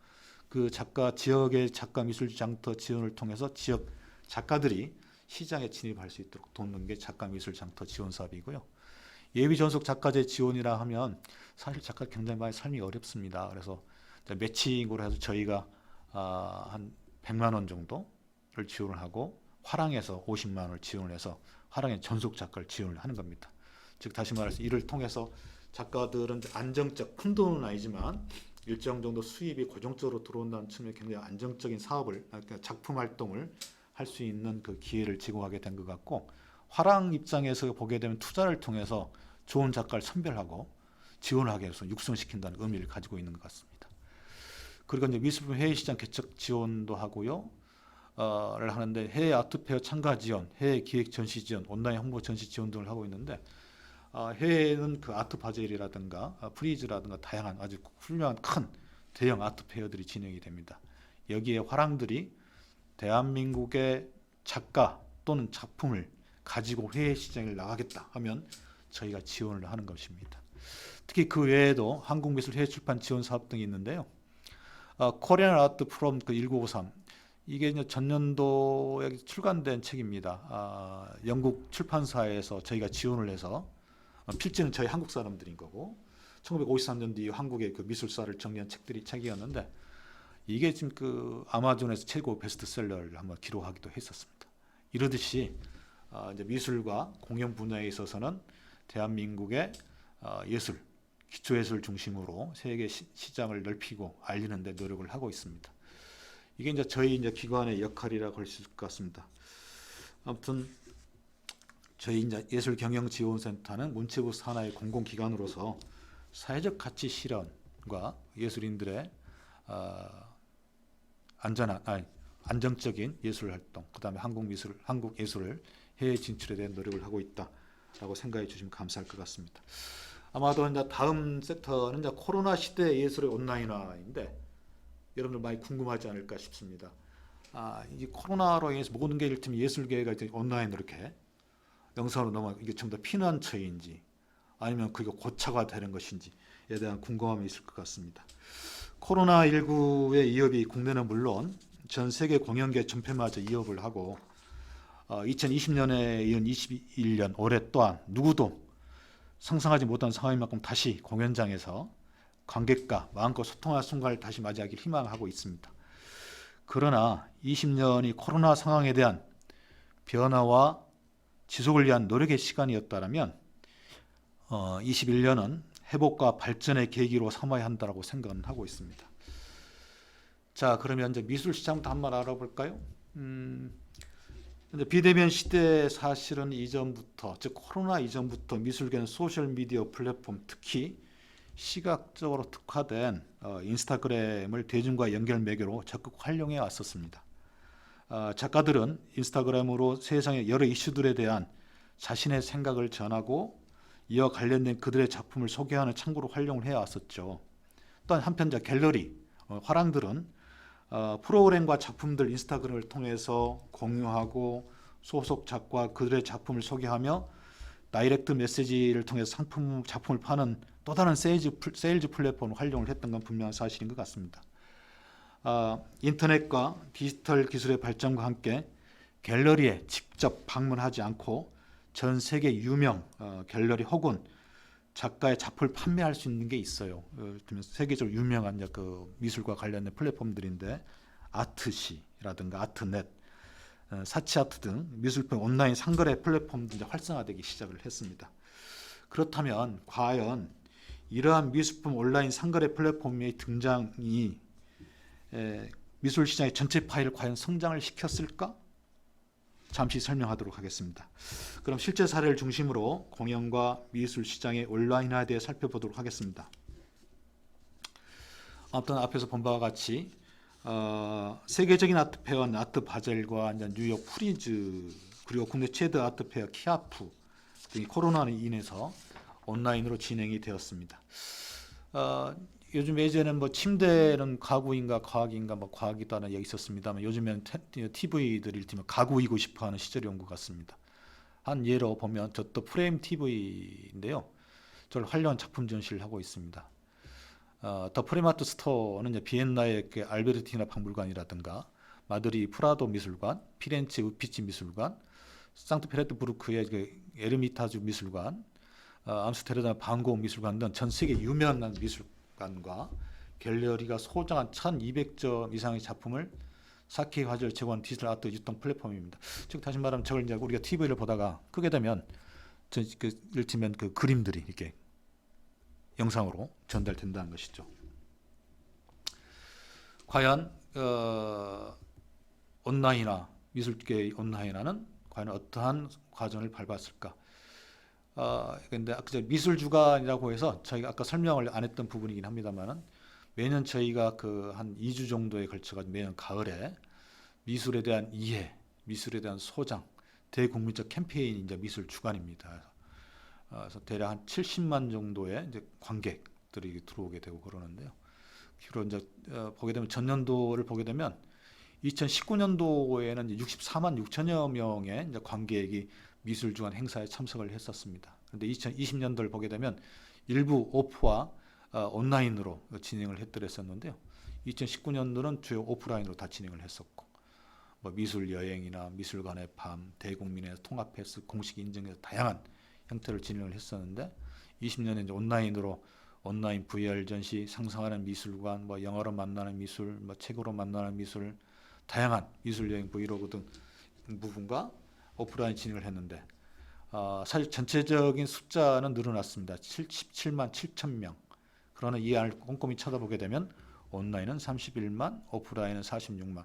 그 지역의 작가미술장터 지원을 통해서 지역 작가들이 시장에 진입할 수 있도록 돕는 게 작가미술장터 지원 사업이고요. 예비전속 작가제 지원이라 하면 사실 작가 굉장히 많이 삶이 어렵습니다. 그래서 매칭으로 해서 저희가 한 100만 원 정도를 지원을 하고 화랑에서 50만 원을 지원을 해서 화랑의 전속 작가를 지원을 하는 겁니다. 즉 다시 말해서 이를 통해서 작가들은 안정적, 큰 돈은 아니지만 일정 정도 수입이 고정적으로 들어온다는 측면에 굉장히 안정적인 사업을, 그러니까 작품 활동을 할 수 있는 그 기회를 제공하게 된 것 같고, 화랑 입장에서 보게 되면 투자를 통해서 좋은 작가를 선별하고 지원을 하게 해서 육성시킨다는 의미를 가지고 있는 것 같습니다. 그리고 이제 미술품 해외 시장 개척 지원도 하고요. 를 하는데 해외 아트페어 참가 지원, 해외 기획 전시 지원, 온라인 홍보 전시 지원 등을 하고 있는데 해외에는 그 아트 바젤이라든가 프리즈라든가 다양한 아주 훌륭한 큰 대형 아트 페어들이 진행이 됩니다. 여기에 화랑들이 대한민국의 작가 또는 작품을 가지고 해외 시장에 나가겠다 하면 저희가 지원을 하는 것입니다. 특히 그 외에도 한국미술 해외 출판 지원 사업 등이 있는데요. 코리안 아트 프롬 그 1953 이게 이제 전년도에 출간된 책입니다. 영국 출판사에서 저희가 지원을 해서 필지는 저희 한국 사람들인 거고 1953년도 이후 한국의 그 미술사를 정리한 책이었는데 이게 지금 그 아마존에서 최고 베스트셀러를 한번 기록하기도 했었습니다. 이러듯이 이제 미술과 공연 분야에 있어서는 대한민국의 예술, 기초예술 중심으로 세계 시장을 넓히고 알리는 데 노력을 하고 있습니다. 이게 이제 저희 기관의 역할이라고 할 수 있을 것 같습니다. 아무튼 저희 이제 예술경영지원센터는 문체부 산하의 공공기관으로서 사회적 가치 실현과 예술인들의 안정적인 예술 활동, 그다음에 한국 예술을 해외 진출에 대한 노력을 하고 있다라고 생각해 주시면 감사할 것 같습니다. 아마도 이제 다음 섹터는 이제 코로나 시대 예술의 온라인화인데 여러분들 많이 궁금하지 않을까 싶습니다. 이 코로나로 인해서 모든 게 이를테면 예술계가 이제 온라인으로 이렇게 영상으로 넘어 이게 전부 다 피난처인지 아니면 그게 고착화 되는 것인지에 대한 궁금함이 있을 것 같습니다. 코로나19의 위협이 국내는 물론 전 세계 공연계 전체마저 위협을 하고 2020년에 이은 21년 올해 또한 누구도 상상하지 못한 상황인 만큼 다시 공연장에서 관객과 마음껏 소통할 순간을 다시 맞이하길 희망하고 있습니다. 그러나 20년이 코로나 상황에 대한 변화와 지속을 위한 노력의 시간이었다면 21년은 회복과 발전의 계기로 삼아야 한다고 생각은 하고 있습니다. 자, 그러면 이제 미술 시장부터 한번 알아볼까요? 이제 비대면 시대 사실은 이전부터, 즉 코로나 이전부터 미술계는 소셜 미디어 플랫폼, 특히 시각적으로 특화된 인스타그램을 대중과 연결 매개로 적극 활용해 왔었습니다. 작가들은 인스타그램으로 세상의 여러 이슈들에 대한 자신의 생각을 전하고 이와 관련된 그들의 작품을 소개하는 창구로 활용을 해왔었죠. 또한 한편 갤러리, 화랑들은 프로그램과 작품들 인스타그램을 통해서 공유하고 소속 작가 그들의 작품을 소개하며 다이렉트 메시지를 통해서 작품을 파는 또 다른 세일즈 플랫폼을 활용을 했던 건 분명한 사실인 것 같습니다. 인터넷과 디지털 기술의 발전과 함께 갤러리에 직접 방문하지 않고 전 세계 유명 갤러리 혹은 작가의 작품을 판매할 수 있는 게 있어요. 세계적으로 유명한 그 미술과 관련된 플랫폼들인데 아트시라든가 아트넷, 사치아트 등 미술품 온라인 상거래 플랫폼들이 활성화되기 시작을 했습니다. 그렇다면 과연 이러한 미술품 온라인 상거래 플랫폼의 등장이 미술 시장의 전체 파이를 과연 성장을 시켰을까? 잠시 설명하도록 하겠습니다. 그럼 실제 사례를 중심으로 공연과 미술 시장의 온라인화에 대해 살펴보도록 하겠습니다. 아무튼 앞에서 본 바와 같이 세계적인 아트페어 아트 바젤과 뉴욕 프리즈 그리고 국내 최대 아트페어 키아프 등이 코로나로 인해서 온라인으로 진행이 되었습니다. 요즘 예전에는 침대는 가구인가 과학인가 과학이다는 얘기 있었습니다만 요즘에는 TV들이 일테면 가구이고 싶어하는 시절이 온 것 같습니다. 한 예로 보면 더 프레임 TV인데요. 저를 활용한 작품 전시를 하고 있습니다. 더 프레마트 스토어는 비엔나의 알베르티나 박물관이라든가 마드리 프라도 미술관, 피렌체 우피치 미술관, 상트페테르부르크의 에르미타주 미술관, 암스테르담 반고흐 미술관 등 전 세계 유명한 미술관과 갤러리가 소장한 1200점 이상의 작품을 4K 화질을 제공하는 디지털 아트 유통 플랫폼입니다. 즉 다시 말하면 저걸 이제 우리가 TV를 보다가 끄게 되면 이를테면 그 그림들이 이렇게 영상으로 전달된다는 것이죠. 과연 온라인화, 미술계의 온라인화는 과연 어떠한 과정을 밟았을까? 근데 아까 미술주간이라고 해서 저희가 아까 설명을 안 했던 부분이긴 합니다만은 매년 저희가 한 2주 정도에 걸쳐서 매년 가을에 미술에 대한 이해, 미술에 대한 소장, 대국민적 캠페인이 이제 미술주간입니다. 그래서 대략 한 70만 정도의 이제 관객들이 들어오게 되고 그러는데요. 주로 이제 보게 되면 전년도를 보게 되면 2019년도에는 64만 6천여 명의 이제 관객이 미술주간 행사에 참석을 했었습니다. 그런데 2020년도를 보게 되면 일부 오프와 온라인으로 진행을 했더랬었는데요. 2019년도는 주요 오프라인으로 다 진행을 했었고, 미술 여행이나 미술관의 밤, 대국민의 통합 패스, 공식 인증해서 다양한 형태를 진행을 했었는데 20년에 이제 온라인으로 온라인 VR 전시, 상상하는 미술관, 영화로 만나는 미술, 책으로 만나는 미술, 다양한 미술 여행 브이로그 등 부분과 오프라인 진행을 했는데 사실 전체적인 숫자는 늘어났습니다. 17만 7천 명. 그러나 이 안을 꼼꼼히 쳐다보게 되면 온라인은 31만, 오프라인은 46만.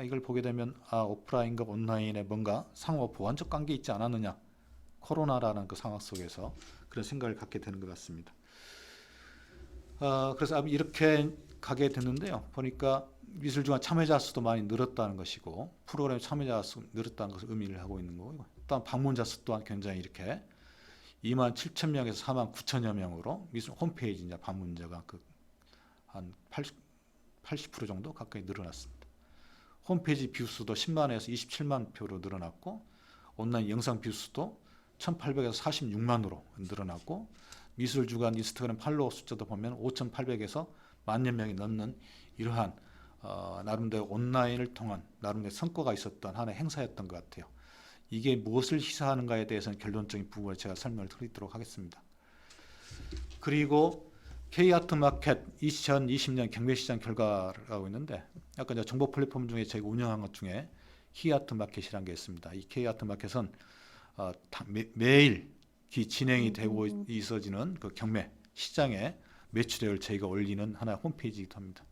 이걸 보게 되면 오프라인과 온라인에 뭔가 상호 보완적 관계 있지 않았느냐. 코로나라는 그 상황 속에서 그런 생각을 갖게 되는 것 같습니다. 그래서 이렇게 가게 됐는데요. 보니까 미술주간 참여자 수도 많이 늘었다는 것이고 프로그램 참여자 수 늘었다는 것을 의미를 하고 있는 거고 또한 방문자 수 또한 굉장히 이렇게 2만 7천 명에서 4만 9천여 명으로 미술 홈페이지 이제 방문자가 한 80% 정도 가까이 늘어났습니다. 홈페이지 뷰 수도 10만에서 27만 표로 늘어났고 온라인 영상 뷰 수도 1800에서 46만으로 늘어났고 미술주간 인스타그램 팔로워 숫자도 보면 5800에서 10,000여 명이 넘는 이러한 나름대로 온라인을 통한 나름대로 성과가 있었던 하나의 행사였던 것 같아요. 이게 무엇을 시사하는가에 대해서는 결론적인 부분을 제가 설명을 드리도록 하겠습니다. 그리고 K아트마켓 2020년 경매시장 결과를 하고 있는데 아까 이제 정보 플랫폼 중에 저희가 운영한 것 중에 K아트마켓이라는 게 있습니다. 이 K아트마켓은 매일 진행이 되고 있어지는 그 경매 시장의 매출액을 저희가 올리는 하나의 홈페이지이기도 합니다.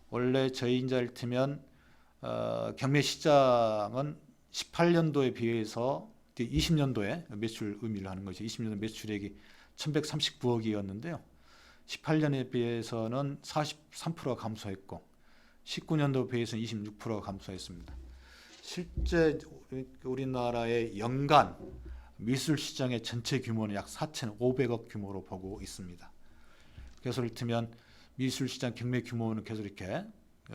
원래 저희 이를테면 경매 시장은 18년도에 비해서 20년도에 매출 의미를 하는 것이 20년도 매출액이 1139억이었는데요. 18년에 비해서는 43%가 감소했고 19년도 비해서는 26%가 감소했습니다. 실제 우리나라의 연간 미술 시장의 전체 규모는 약 4,500억 규모로 보고 있습니다. 그래서 이를테면 미술 시장 경매 규모는 계속 이렇게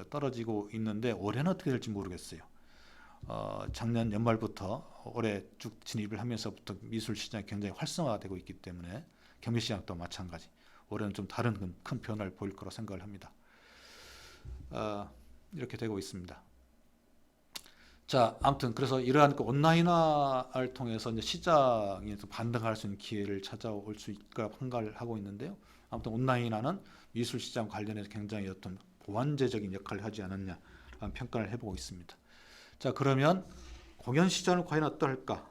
떨어지고 있는데 올해는 어떻게 될지 모르겠어요. 작년 연말부터 올해 쭉 진입을 하면서부터 미술 시장이 굉장히 활성화되고 있기 때문에 경매 시장도 마찬가지. 올해는 좀 다른 큰 변화를 보일 거라고 생각을 합니다. 이렇게 되고 있습니다. 자, 아무튼 그래서 이러한 그 온라인화를 통해서 이제 시장이 반등할 수 있는 기회를 찾아올 수 있을까 생각을 하고 있는데요. 아무튼 온라인화는 미술 시장 관련해서 굉장히 어떤 보완제적인 역할을 하지 않았냐 평가를 해보고 있습니다. 자, 그러면 공연 시장은 과연 어떨까?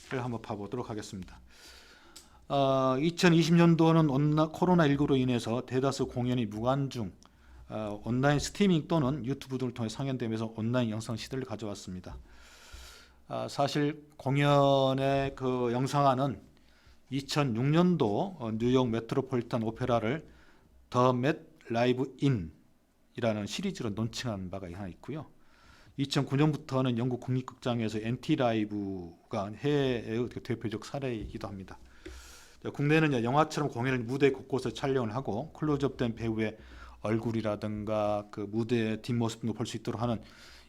를 한번 봐보도록 하겠습니다. 2020년도는 코로나19로 인해서 대다수 공연이 무관중 온라인 스트리밍 또는 유튜브 등을 통해 상연되면서 온라인 영상 시대를 가져왔습니다. 사실 공연의 그 영상화는 2006년도 뉴욕 메트로폴리탄 오페라를 더 맷 라이브 인이라는 시리즈로 론칭한 바가 하나 있고요. 2009년부터는 영국 국립극장에서 NT 라이브가 해외의 대표적 사례이기도 합니다. 국내는 영화처럼 공연을 무대 곳곳에 촬영을 하고 클로즈업된 배우의 얼굴이라든가 그 무대의 뒷모습도 볼 수 있도록 하는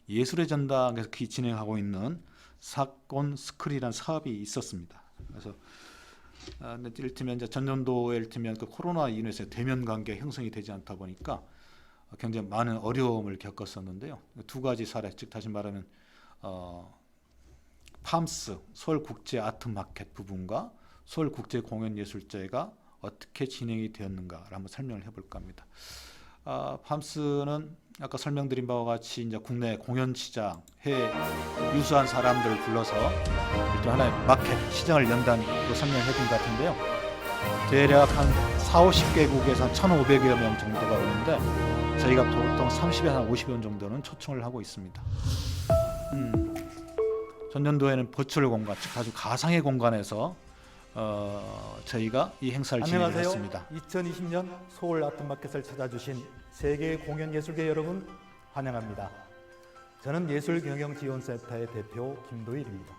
예술의 전당에서 진행하고 있는 사건 스크린이라는 사업이 있었습니다. 그래서 이를테면 이제 전년도에 이를테면 그 코로나 인해서 대면 관계 형성이 되지 않다 보니까 굉장히 많은 어려움을 겪었었는데요. 두 가지 사례, 즉 다시 말하면 팜스 서울국제 아트마켓 부분과 서울국제공연예술제가 어떻게 진행이 되었는가를 한번 설명을 해볼까 합니다. 팜스는 아까 설명드린 바와 같이 이제 국내 공연 시장, 해외 유수한 사람들을 불러서 일단 하나의 마켓 시장을 연다고 설명해 드린 것 같은데요. 대략 한 4, 50개국에서 1,500여 명 정도가 오는데 저희가 보통 30에서 50여 정도는 초청을 하고 있습니다. 전년도에는 버추얼 공간, 즉 아주 가상의 공간에서 저희가 이 행사를 진행했습니다. 2020년 서울 아트마켓을 찾아주신 세계 공연예술계 여러분 환영합니다. 저는 예술경영지원센터의 대표 김도일입니다.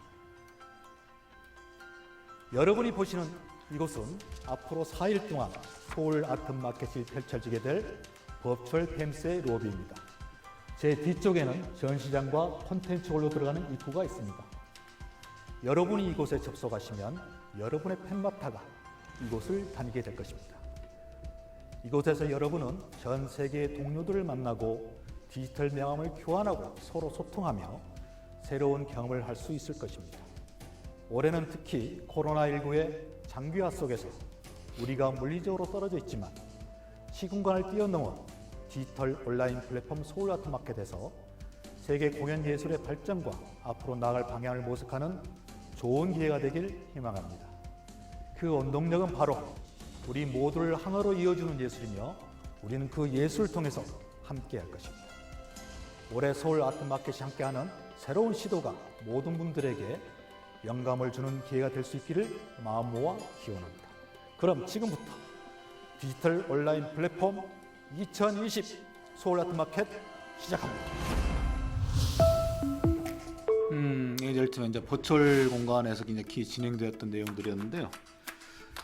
여러분이 보시는 이곳은 앞으로 4일 동안 서울 아트마켓이 펼쳐지게 될 버추얼 팸스의 로비입니다. 제 뒤쪽에는 전시장과 콘텐츠홀로 들어가는 입구가 있습니다. 여러분이 이곳에 접속하시면 여러분의 팬마타가 이곳을 다니게 될 것입니다. 이곳에서 여러분은 전 세계의 동료들을 만나고 디지털 명함을 교환하고 서로 소통하며 새로운 경험을 할 수 있을 것입니다. 올해는 특히 코로나19의 장기화 속에서 우리가 물리적으로 떨어져 있지만 시공간을 뛰어넘어 디지털 온라인 플랫폼 서울 아트마켓에서 세계 공연 예술의 발전과 앞으로 나아갈 방향을 모색하는 좋은 기회가 되길 희망합니다. 그 원동력은 바로 우리 모두를 하나로 이어주는 예술이며 우리는 그 예술을 통해서 함께할 것입니다. 올해 서울 아트마켓이 함께하는 새로운 시도가 모든 분들에게 영감을 주는 기회가 될 수 있기를 마음 모아 기원합니다. 그럼 지금부터 디지털 온라인 플랫폼 2020 서울 아트마켓 시작합니다. 예를 들면 이제 버추얼 공간에서 이제 진행되었던 내용들이었는데요.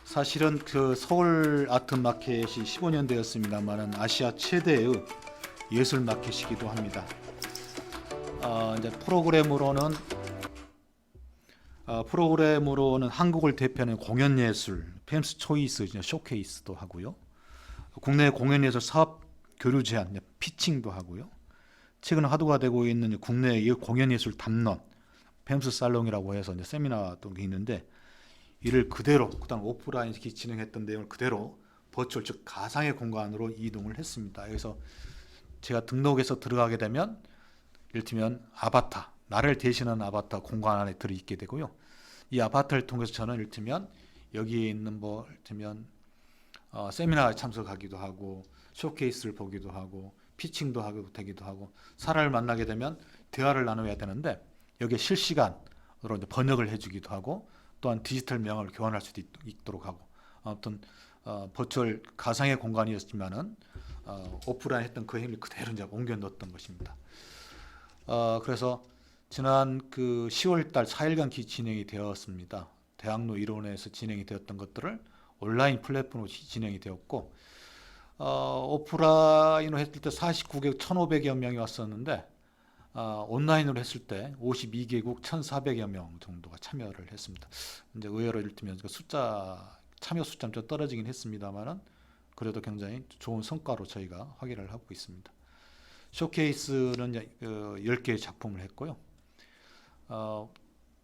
사실은 그 서울 아트마켓이 15년 되었습니다만은 아시아 최대의 예술 마켓이기도 합니다. 이제 프로그램으로는 한국을 대표하는 공연예술, 팸스 초이스, 쇼케이스도 하고요. 국내 공연예술 사업 교류 제안, 피칭도 하고요. 최근 화두가 되고 있는 국내 공연예술 담론, 팸스 살롱이라고 해서 이제 세미나도 있는데 이를 그대로 그다음 오프라인 진행했던 내용을 그대로 버추얼 즉 가상의 공간으로 이동을 했습니다. 그래서 제가 등록해서 들어가게 되면 이를테면 아바타, 나를 대신하는 아바타 공간 안에 들어있게 되고요. 이 아바타를 통해서 저는 이를테면 여기에 있는 뭐 이를테면 세미나에 참석하기도 하고 쇼케이스를 보기도 하고 피칭도 하고 되기도 하고 사람을 만나게 되면 대화를 나눠야 되는데 여기에 실시간으로 이제 번역을 해주기도 하고 또한 디지털 명함을 교환할 수도 있도록 하고 아무튼 버추얼 가상의 공간이었지만은 오프라인 했던 그 행위를 그대로 이제 옮겨 넣었던 것입니다. 그래서 지난 그 10월달 4일간 진행이 되었습니다. 대학로 일원에서 진행이 되었던 것들을 온라인 플랫폼으로 진행이 되었고 오프라인으로 했을 때 49개국 1,500여 명이 왔었는데 온라인으로 했을 때 52개국 1,400여 명 정도가 참여를 했습니다. 이제 의외로 이를테면 그 참여 숫자는 좀 떨어지긴 했습니다만은 그래도 굉장히 좋은 성과로 저희가 확인을 하고 있습니다. 쇼케이스는 이제 10개의 작품을 했고요.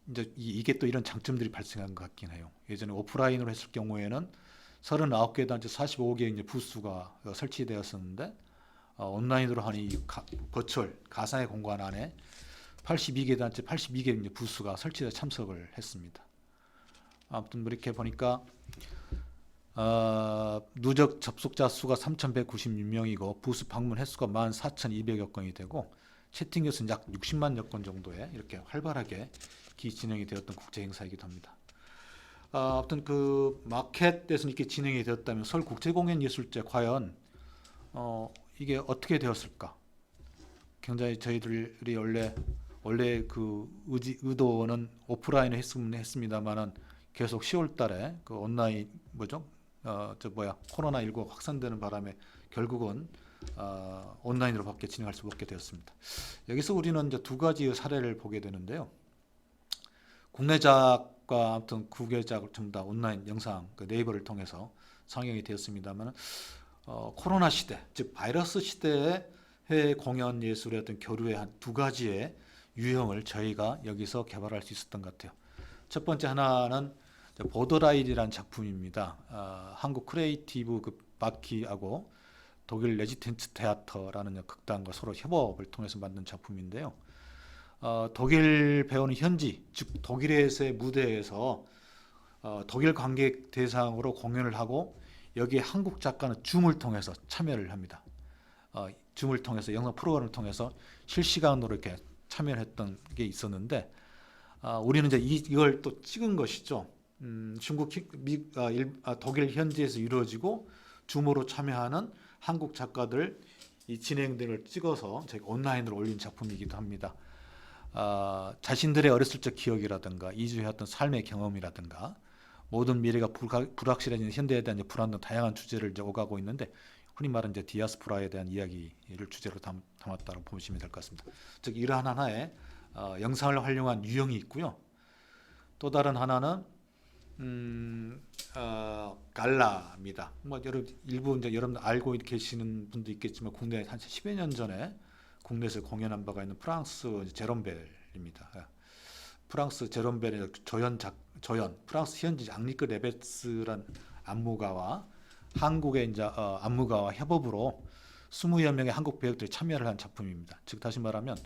이제 이게 또 이런 장점들이 발생한 것 같긴 해요. 예전에 오프라인으로 했을 경우에는 39개 단체 45개의 이제 부스가 설치되었었는데 온라인으로 하니 버추얼 가상의 공간 안에 82개 단체 82개 이제 부스가 설치돼 참석을 했습니다. 아무튼 이렇게 보니까 누적 접속자 수가 3,196명이고 부스 방문 횟수가 14,200여 건이 되고 채팅 횟수는 약 60만여 건 정도에 이렇게 활발하게 진행이 되었던 국제 행사이기도 합니다. 아무튼 그 마켓에서 이렇게 진행이 되었다면 서울 국제공연예술제 과연 이게 어떻게 되었을까? 굉장히 저희들이 원래 그 의도는 오프라인을 했습니다만은 계속 10월달에 그 온라인 코로나19가 확산되는 바람에 결국은 온라인으로밖에 진행할 수밖에 되었습니다. 여기서 우리는 이제 두 가지의 사례를 보게 되는데요. 국내작과 아무튼 국외작 전부 다 온라인 영상 그 네이버를 통해서 상영이 되었습니다만 코로나 시대, 즉 바이러스 시대의 해외 공연 예술의 어떤 교류의 한 두 가지의 유형을 저희가 여기서 개발할 수 있었던 것 같아요. 첫 번째 하나는 보더라이드라는 작품입니다. 한국 크리에이티브 그 바키하고 독일 레지텐츠 테아터라는 극단과 서로 협업을 통해서 만든 작품인데요. 독일 배우는 현지, 즉 독일에서의 무대에서 독일 관객 대상으로 공연을 하고 여기에 한국 작가는 줌을 통해서 참여를 합니다. 줌을 통해서 영상 프로그램을 통해서 실시간으로 이렇게 참여를 했던 게 있었는데 우리는 이제 이걸 또 찍은 것이죠. 독일 현지에서 이루어지고 줌으로 참여하는 한국 작가들 이 진행들을 찍어서 저희가 온라인으로 올린 작품이기도 합니다. 자신들의 어렸을 적 기억이라든가 이주해왔던 삶의 경험이라든가 모든 미래가 불확실해지는 현대에 대한 불안 등 다양한 주제를 이제 오가고 있는데 흔히 말하는 이제 디아스포라에 대한 이야기를 주제로 담았다고 보시면 될 것 같습니다. 즉 이러한 하나의 영상을 활용한 유형이 있고요. 또 다른 하나는 갈라입니다. 뭐 일부 이제 여러분 알고 계시는 분도 있겠지만 국내에 한 10여 년 전에 국내에서 공연한 바가 있는 프랑스 제롬벨입니다. 프랑스 제롬벨의 조연 프랑스 현지 앙리크 레베스란 안무가와 한국의 이제 안무가와 협업으로 20여 명의 한국 배우들이 참여를 한 작품입니다. 즉 다시 말하면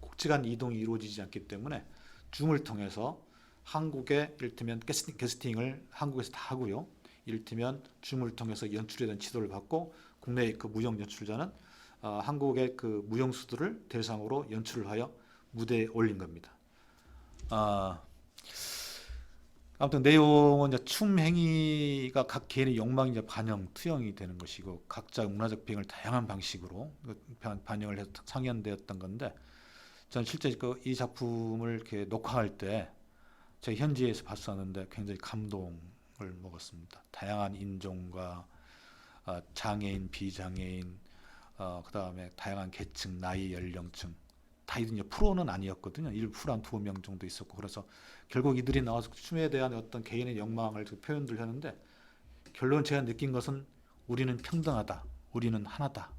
국지간 이동이 이루어지지 않기 때문에 줌을 통해서 한국의 이를테면 캐스팅을 한국에서 다 하고요. 이를테면 줌을 통해서 연출에 대한 지도를 받고 국내의 그 무용 연출자는 한국의 그 무용수들을 대상으로 연출을 하여 무대에 올린 겁니다. 아무튼 내용은 이제 춤 행위가 각 개인의 욕망이 이제 투영이 되는 것이고 각자 문화적 배경을 다양한 방식으로 반영을 해서 상연되었던 건데 저는 실제 이 작품을 이렇게 녹화할 때 제가 현지에서 봤었는데 굉장히 감동을 먹었습니다. 다양한 인종과 장애인, 비장애인, 그 다음에 다양한 계층, 나이, 연령층 다 이제 프로는 아니었거든요. 일부 한 2명 정도 있었고 그래서 결국 이들이 나와서 춤에 대한 어떤 개인의 욕망을 표현들 하는데 결론 제가 느낀 것은 우리는 평등하다. 우리는 하나다.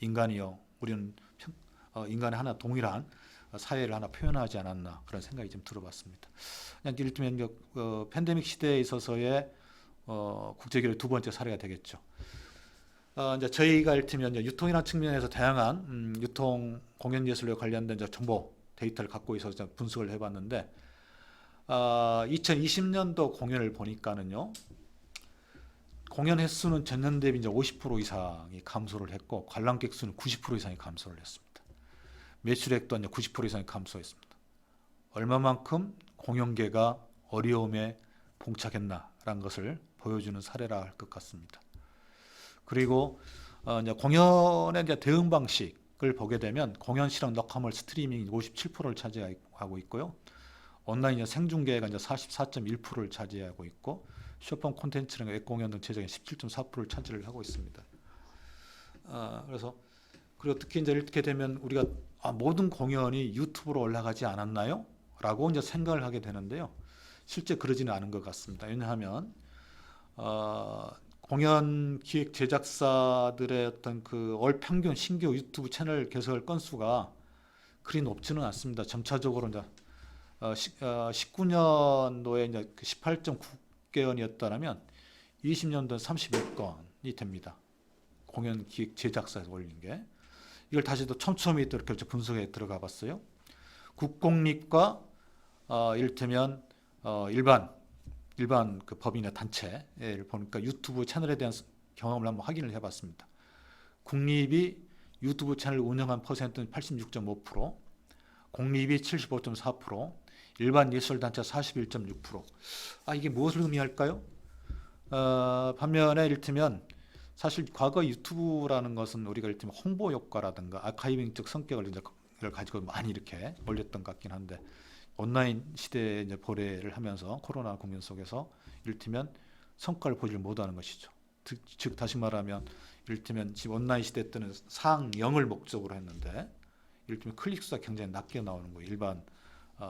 인간이요. 우리는 인간의 하나 동일한 사회를 하나 표현하지 않았나 그런 생각이 좀 들어봤습니다. 그냥 이를테면 팬데믹 시대에 있어서의 국제교류 두 번째 사례가 되겠죠. 이제 저희가 이를테면 유통이라는 측면에서 다양한 유통 공연 예술에 관련된 이제 정보 데이터를 갖고 있어서 분석을 해봤는데 2020년도 공연을 보니까는요. 공연 횟수는 전년 대비 이제 50% 이상이 감소를 했고 관람객 수는 90% 이상이 감소를 했습니다. 매출액도 이제 90% 이상이 감소했습니다. 얼마만큼 공연계가 어려움에 봉착했나라는 것을 보여주는 사례라 할 것 같습니다. 그리고 이제 공연의 이제 대응 방식을 보게 되면 공연 실황 녹화물 스트리밍이 57%를 차지하고 있고요. 온라인 이제 생중계가 이제 44.1%를 차지하고 있고 쇼폼 콘텐츠랑 웹 공연 등 제작이 17.4%를 차지를 하고 있습니다. 그래서 그리고 특히 이제 이렇게 되면 우리가 모든 공연이 유튜브로 올라가지 않았나요? 라고 이제 생각을 하게 되는데요. 실제 그러지는 않은 것 같습니다. 왜냐하면 공연 기획 제작사들의 어떤 그 월 평균 신규 유튜브 채널 개설 건수가 그리 높지는 않습니다. 점차적으로 이제 19년도에 이제 18.9건이었다면 20년도에 31건이 됩니다. 공연 기획 제작사에서 올린 게. 이걸 다시 또 촘촘히 또 이렇게 분석에 들어가 봤어요. 국공립과 이를테면 일반 그 법인이나 단체를 보니까 유튜브 채널에 대한 경험을 한번 확인을 해봤습니다. 국립이 유튜브 채널 운영한 퍼센트는 86.5%, 공립이 75.4%, 일반 예술단체 41.6%. 이게 무엇을 의미할까요? 반면에 이를테면 사실 과거 유튜브라는 것은 우리가 이를테면 홍보 효과라든가 아카이빙적 성격을 이제 가지고 많이 이렇게 올렸던 것 같긴 한데 온라인 시대에 이제 보례를 하면서 코로나 국면 속에서 이를테면 성과를 보지 못하는 것이죠. 즉 다시 말하면 이를테면 지금 온라인 시대 때는 상영을 목적으로 했는데 이를테면 클릭 수가 굉장히 낮게 나오는 거예요. 일반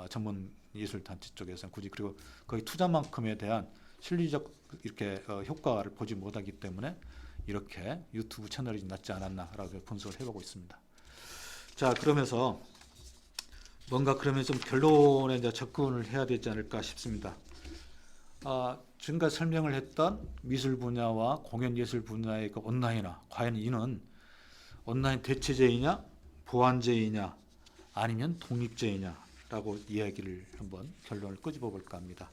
전문 예술 단체 쪽에서는 굳이 그리고 거의 투자만큼에 대한 실리적 이렇게 효과를 보지 못하기 때문에 이렇게 유튜브 채널이 낮지 않았나라고 분석을 해보고 있습니다. 자, 그러면서 뭔가 그러면 좀 결론에 이제 접근을 해야 되지 않을까 싶습니다. 지금까지 설명을 했던 미술 분야와 공연 예술 분야의 그 온라인화, 과연 이는 온라인 대체제이냐, 보완제이냐, 아니면 독립제이냐라고 이야기를 한번 결론을 끄집어 볼까 합니다.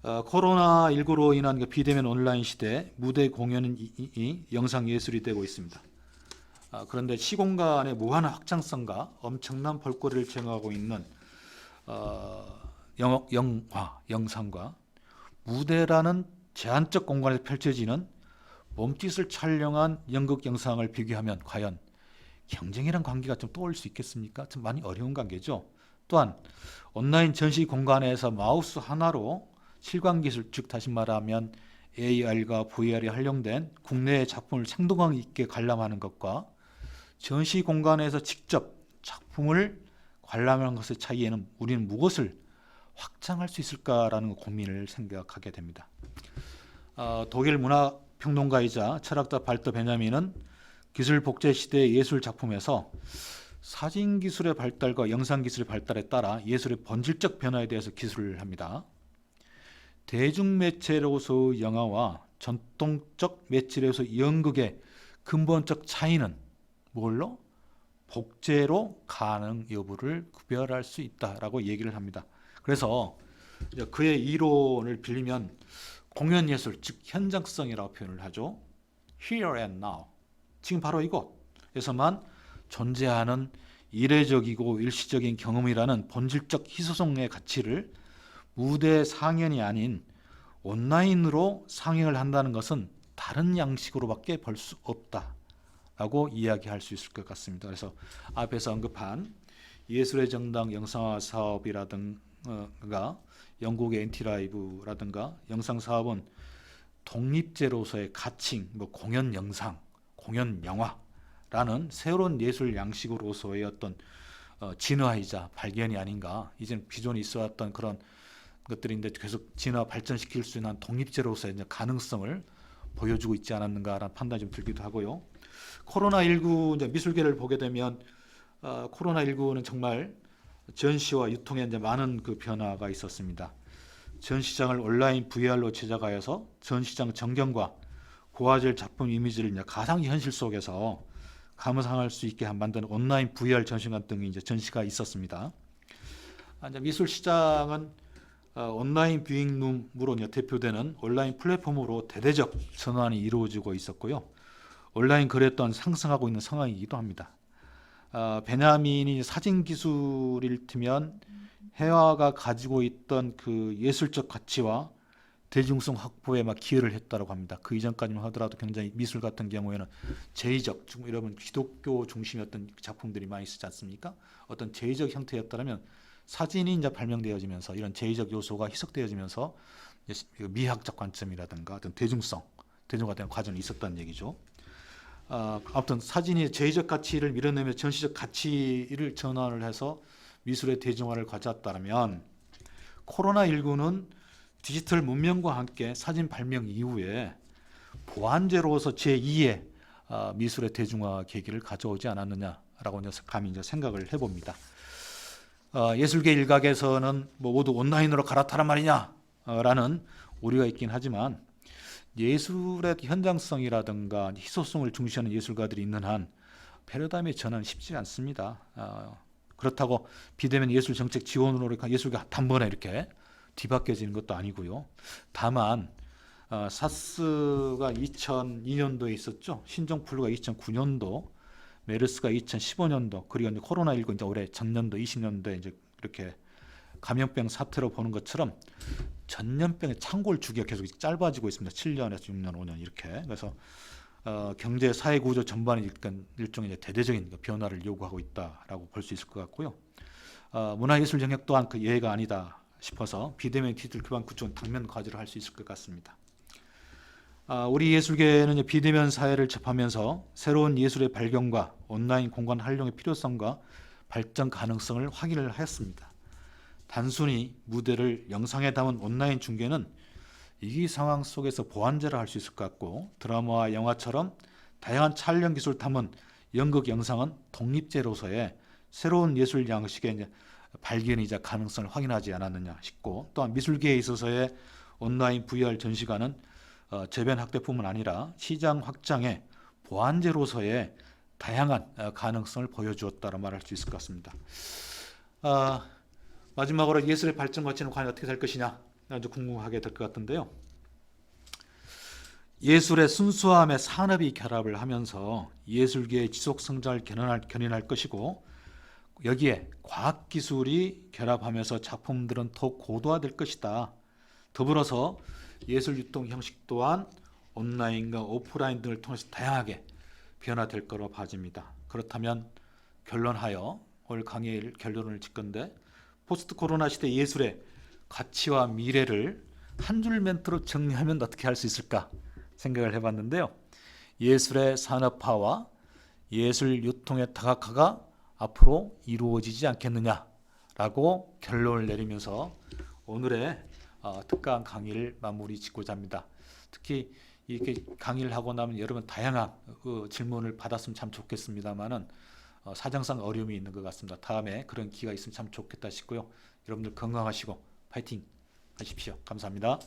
코로나19로 인한 그 비대면 온라인 시대 무대 공연은 영상 예술이 되고 있습니다. 그런데 시공간의 무한한 확장성과 엄청난 볼거리를 제공하고 있는 영상과 무대라는 제한적 공간에서 펼쳐지는 몸짓을 촬영한 연극 영상을 비교하면 과연 경쟁이란 관계가 좀 떠올 수 있겠습니까? 좀 많이 어려운 관계죠. 또한 온라인 전시 공간에서 마우스 하나로 실광기술, 즉 다시 말하면 AR과 VR이 활용된 국내의 작품을 생동감 있게 관람하는 것과 전시 공간에서 직접 작품을 관람하는 것의 차이에는 우리는 무엇을 확장할 수 있을까라는 고민을 생각하게 됩니다. 독일 문화평론가이자 철학자 발터 베냐민은 기술 복제 시대의 예술 작품에서 사진 기술의 발달과 영상 기술의 발달에 따라 예술의 본질적 변화에 대해서 기술을 합니다. 대중매체로서의 영화와 전통적 매체로서의 연극의 근본적 차이는 뭘로? 복제로 가능 여부를 구별할 수 있다라고 얘기를 합니다. 그래서 그의 이론을 빌리면 공연예술, 즉 현장성이라고 표현을 하죠. Here and now, 지금 바로 이곳에서만 존재하는 이례적이고 일시적인 경험이라는 본질적 희소성의 가치를 무대 상연이 아닌 온라인으로 상영을 한다는 것은 다른 양식으로밖에 볼 수 없다라고 이야기할 수 있을 것 같습니다. 그래서 앞에서 언급한 예술의 정당 영상화 사업이라든가 영국의 엔티라이브라든가 영상 사업은 독립제로서의 가칭, 공연 영상, 공연 영화라는 새로운 예술 양식으로서의 어떤 진화이자 발견이 아닌가. 이제는 기존에 있어왔던 그런 것들인데 계속 진화 발전시킬 수 있는 독립제로서의 이제 가능성을 보여주고 있지 않았는가라는 판단이 좀 들기도 하고요. 코로나19 이제 미술계를 보게 되면 코로나19는 정말 전시와 유통에 이제 많은 그 변화가 있었습니다. 전시장을 온라인 VR로 제작하여서 전시장 전경과 고화질 작품 이미지를 이제 가상현실 속에서 감상할 수 있게 만드는 온라인 VR 전시관 등이 이제 전시가 있었습니다. 이제 미술 시장은 온라인 뷰잉룸으로 대표되는 온라인 플랫폼으로 대대적 전환이 이루어지고 있었고요. 온라인 거래 또한 상승하고 있는 상황이기도 합니다. 베냐민이 사진 기술을 틀면 해화가 가지고 있던 그 예술적 가치와 대중성 확보에 막 기여를 했다고 합니다. 그 이전까지만 하더라도 굉장히 미술 같은 경우에는 제의적, 여러분 기독교 중심이었던 작품들이 많이 있지 않습니까? 어떤 제의적 형태였다면 사진이 이제 발명되어지면서 이런 제의적 요소가 희석되어지면서 미학적 관점이라든가 어떤 대중화되는 과정이 있었다는 얘기죠. 아무튼 사진이 제의적 가치를 밀어내며 전시적 가치를 전환을 해서 미술의 대중화를 가져왔다면 코로나19는 디지털 문명과 함께 사진 발명 이후에 보완제로서 제2의 미술의 대중화 계기를 가져오지 않았느냐라고 감히 이제 생각을 해봅니다. 예술계 일각에서는 모두 온라인으로 갈아타란 말이냐라는 우려가 있긴 하지만 예술의 현장성이라든가 희소성을 중시하는 예술가들이 있는 한 패러다임의 전환은 쉽지 않습니다. 그렇다고 비대면 예술 정책 지원으로 예술가 단번에 이렇게 뒤바뀌어지는 것도 아니고요. 다만 사스가 2002년도에 있었죠. 신종플루가 2009년도, 메르스가 2015년도, 그리고 이제 코로나19 이제 올해 전년도 20년도에 이제 이렇게 감염병 사태로 보는 것처럼 전염병의 창궐 주기가 계속 짧아지고 있습니다. 7년에서 6년, 5년 이렇게. 그래서 경제 사회 구조 전반이 일종의 이제 대대적인 변화를 요구하고 있다라고 볼 수 있을 것 같고요. 문화예술 영역 또한 그 예외가 아니다 싶어서 비대면 디지털 기반 구축은 당면 과제를 할 수 있을 것 같습니다. 우리 예술계는 비대면 사회를 접하면서 새로운 예술의 발견과 온라인 공간 활용의 필요성과 발전 가능성을 확인을 하였습니다. 단순히 무대를 영상에 담은 온라인 중계는 이 상황 속에서 보완제라 할 수 있을 것 같고, 드라마와 영화처럼 다양한 촬영 기술을 담은 연극 영상은 독립제로서의 새로운 예술 양식의 발견이자 가능성을 확인하지 않았느냐 싶고, 또한 미술계에 있어서의 온라인 VR 전시관은 저변 확대뿐만 아니라 시장 확장의 보완제로서의 다양한 가능성을 보여주었다고 말할 수 있을 것 같습니다. 마지막으로 예술의 발전 가치는 과연 어떻게 될 것이냐 아주 궁금하게 될 것 같은데요. 예술의 순수함에 산업이 결합을 하면서 예술계의 지속 성장을 견인할 것이고, 여기에 과학기술이 결합하면서 작품들은 더 고도화될 것이다. 더불어서 예술 유통 형식 또한 온라인과 오프라인 등을 통해서 다양하게 변화될 거로 봐집니다. 그렇다면 결론하여 오늘 강의의 결론을 짓건데, 포스트 코로나 시대 예술의 가치와 미래를 한 줄 멘트로 정리하면 어떻게 할 수 있을까 생각을 해봤는데요. 예술의 산업화와 예술 유통의 다각화가 앞으로 이루어지지 않겠느냐라고 결론을 내리면서 오늘의 특강 강의를 마무리 짓고자 합니다. 특히 이렇게 강의를 하고 나면 여러분 다양한 질문을 받았으면 참 좋겠습니다만은 사정상 어려움이 있는 것 같습니다. 다음에 그런 기회가 있으면 참 좋겠다 싶고요. 여러분들 건강하시고 파이팅 하십시오. 감사합니다.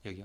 여기요.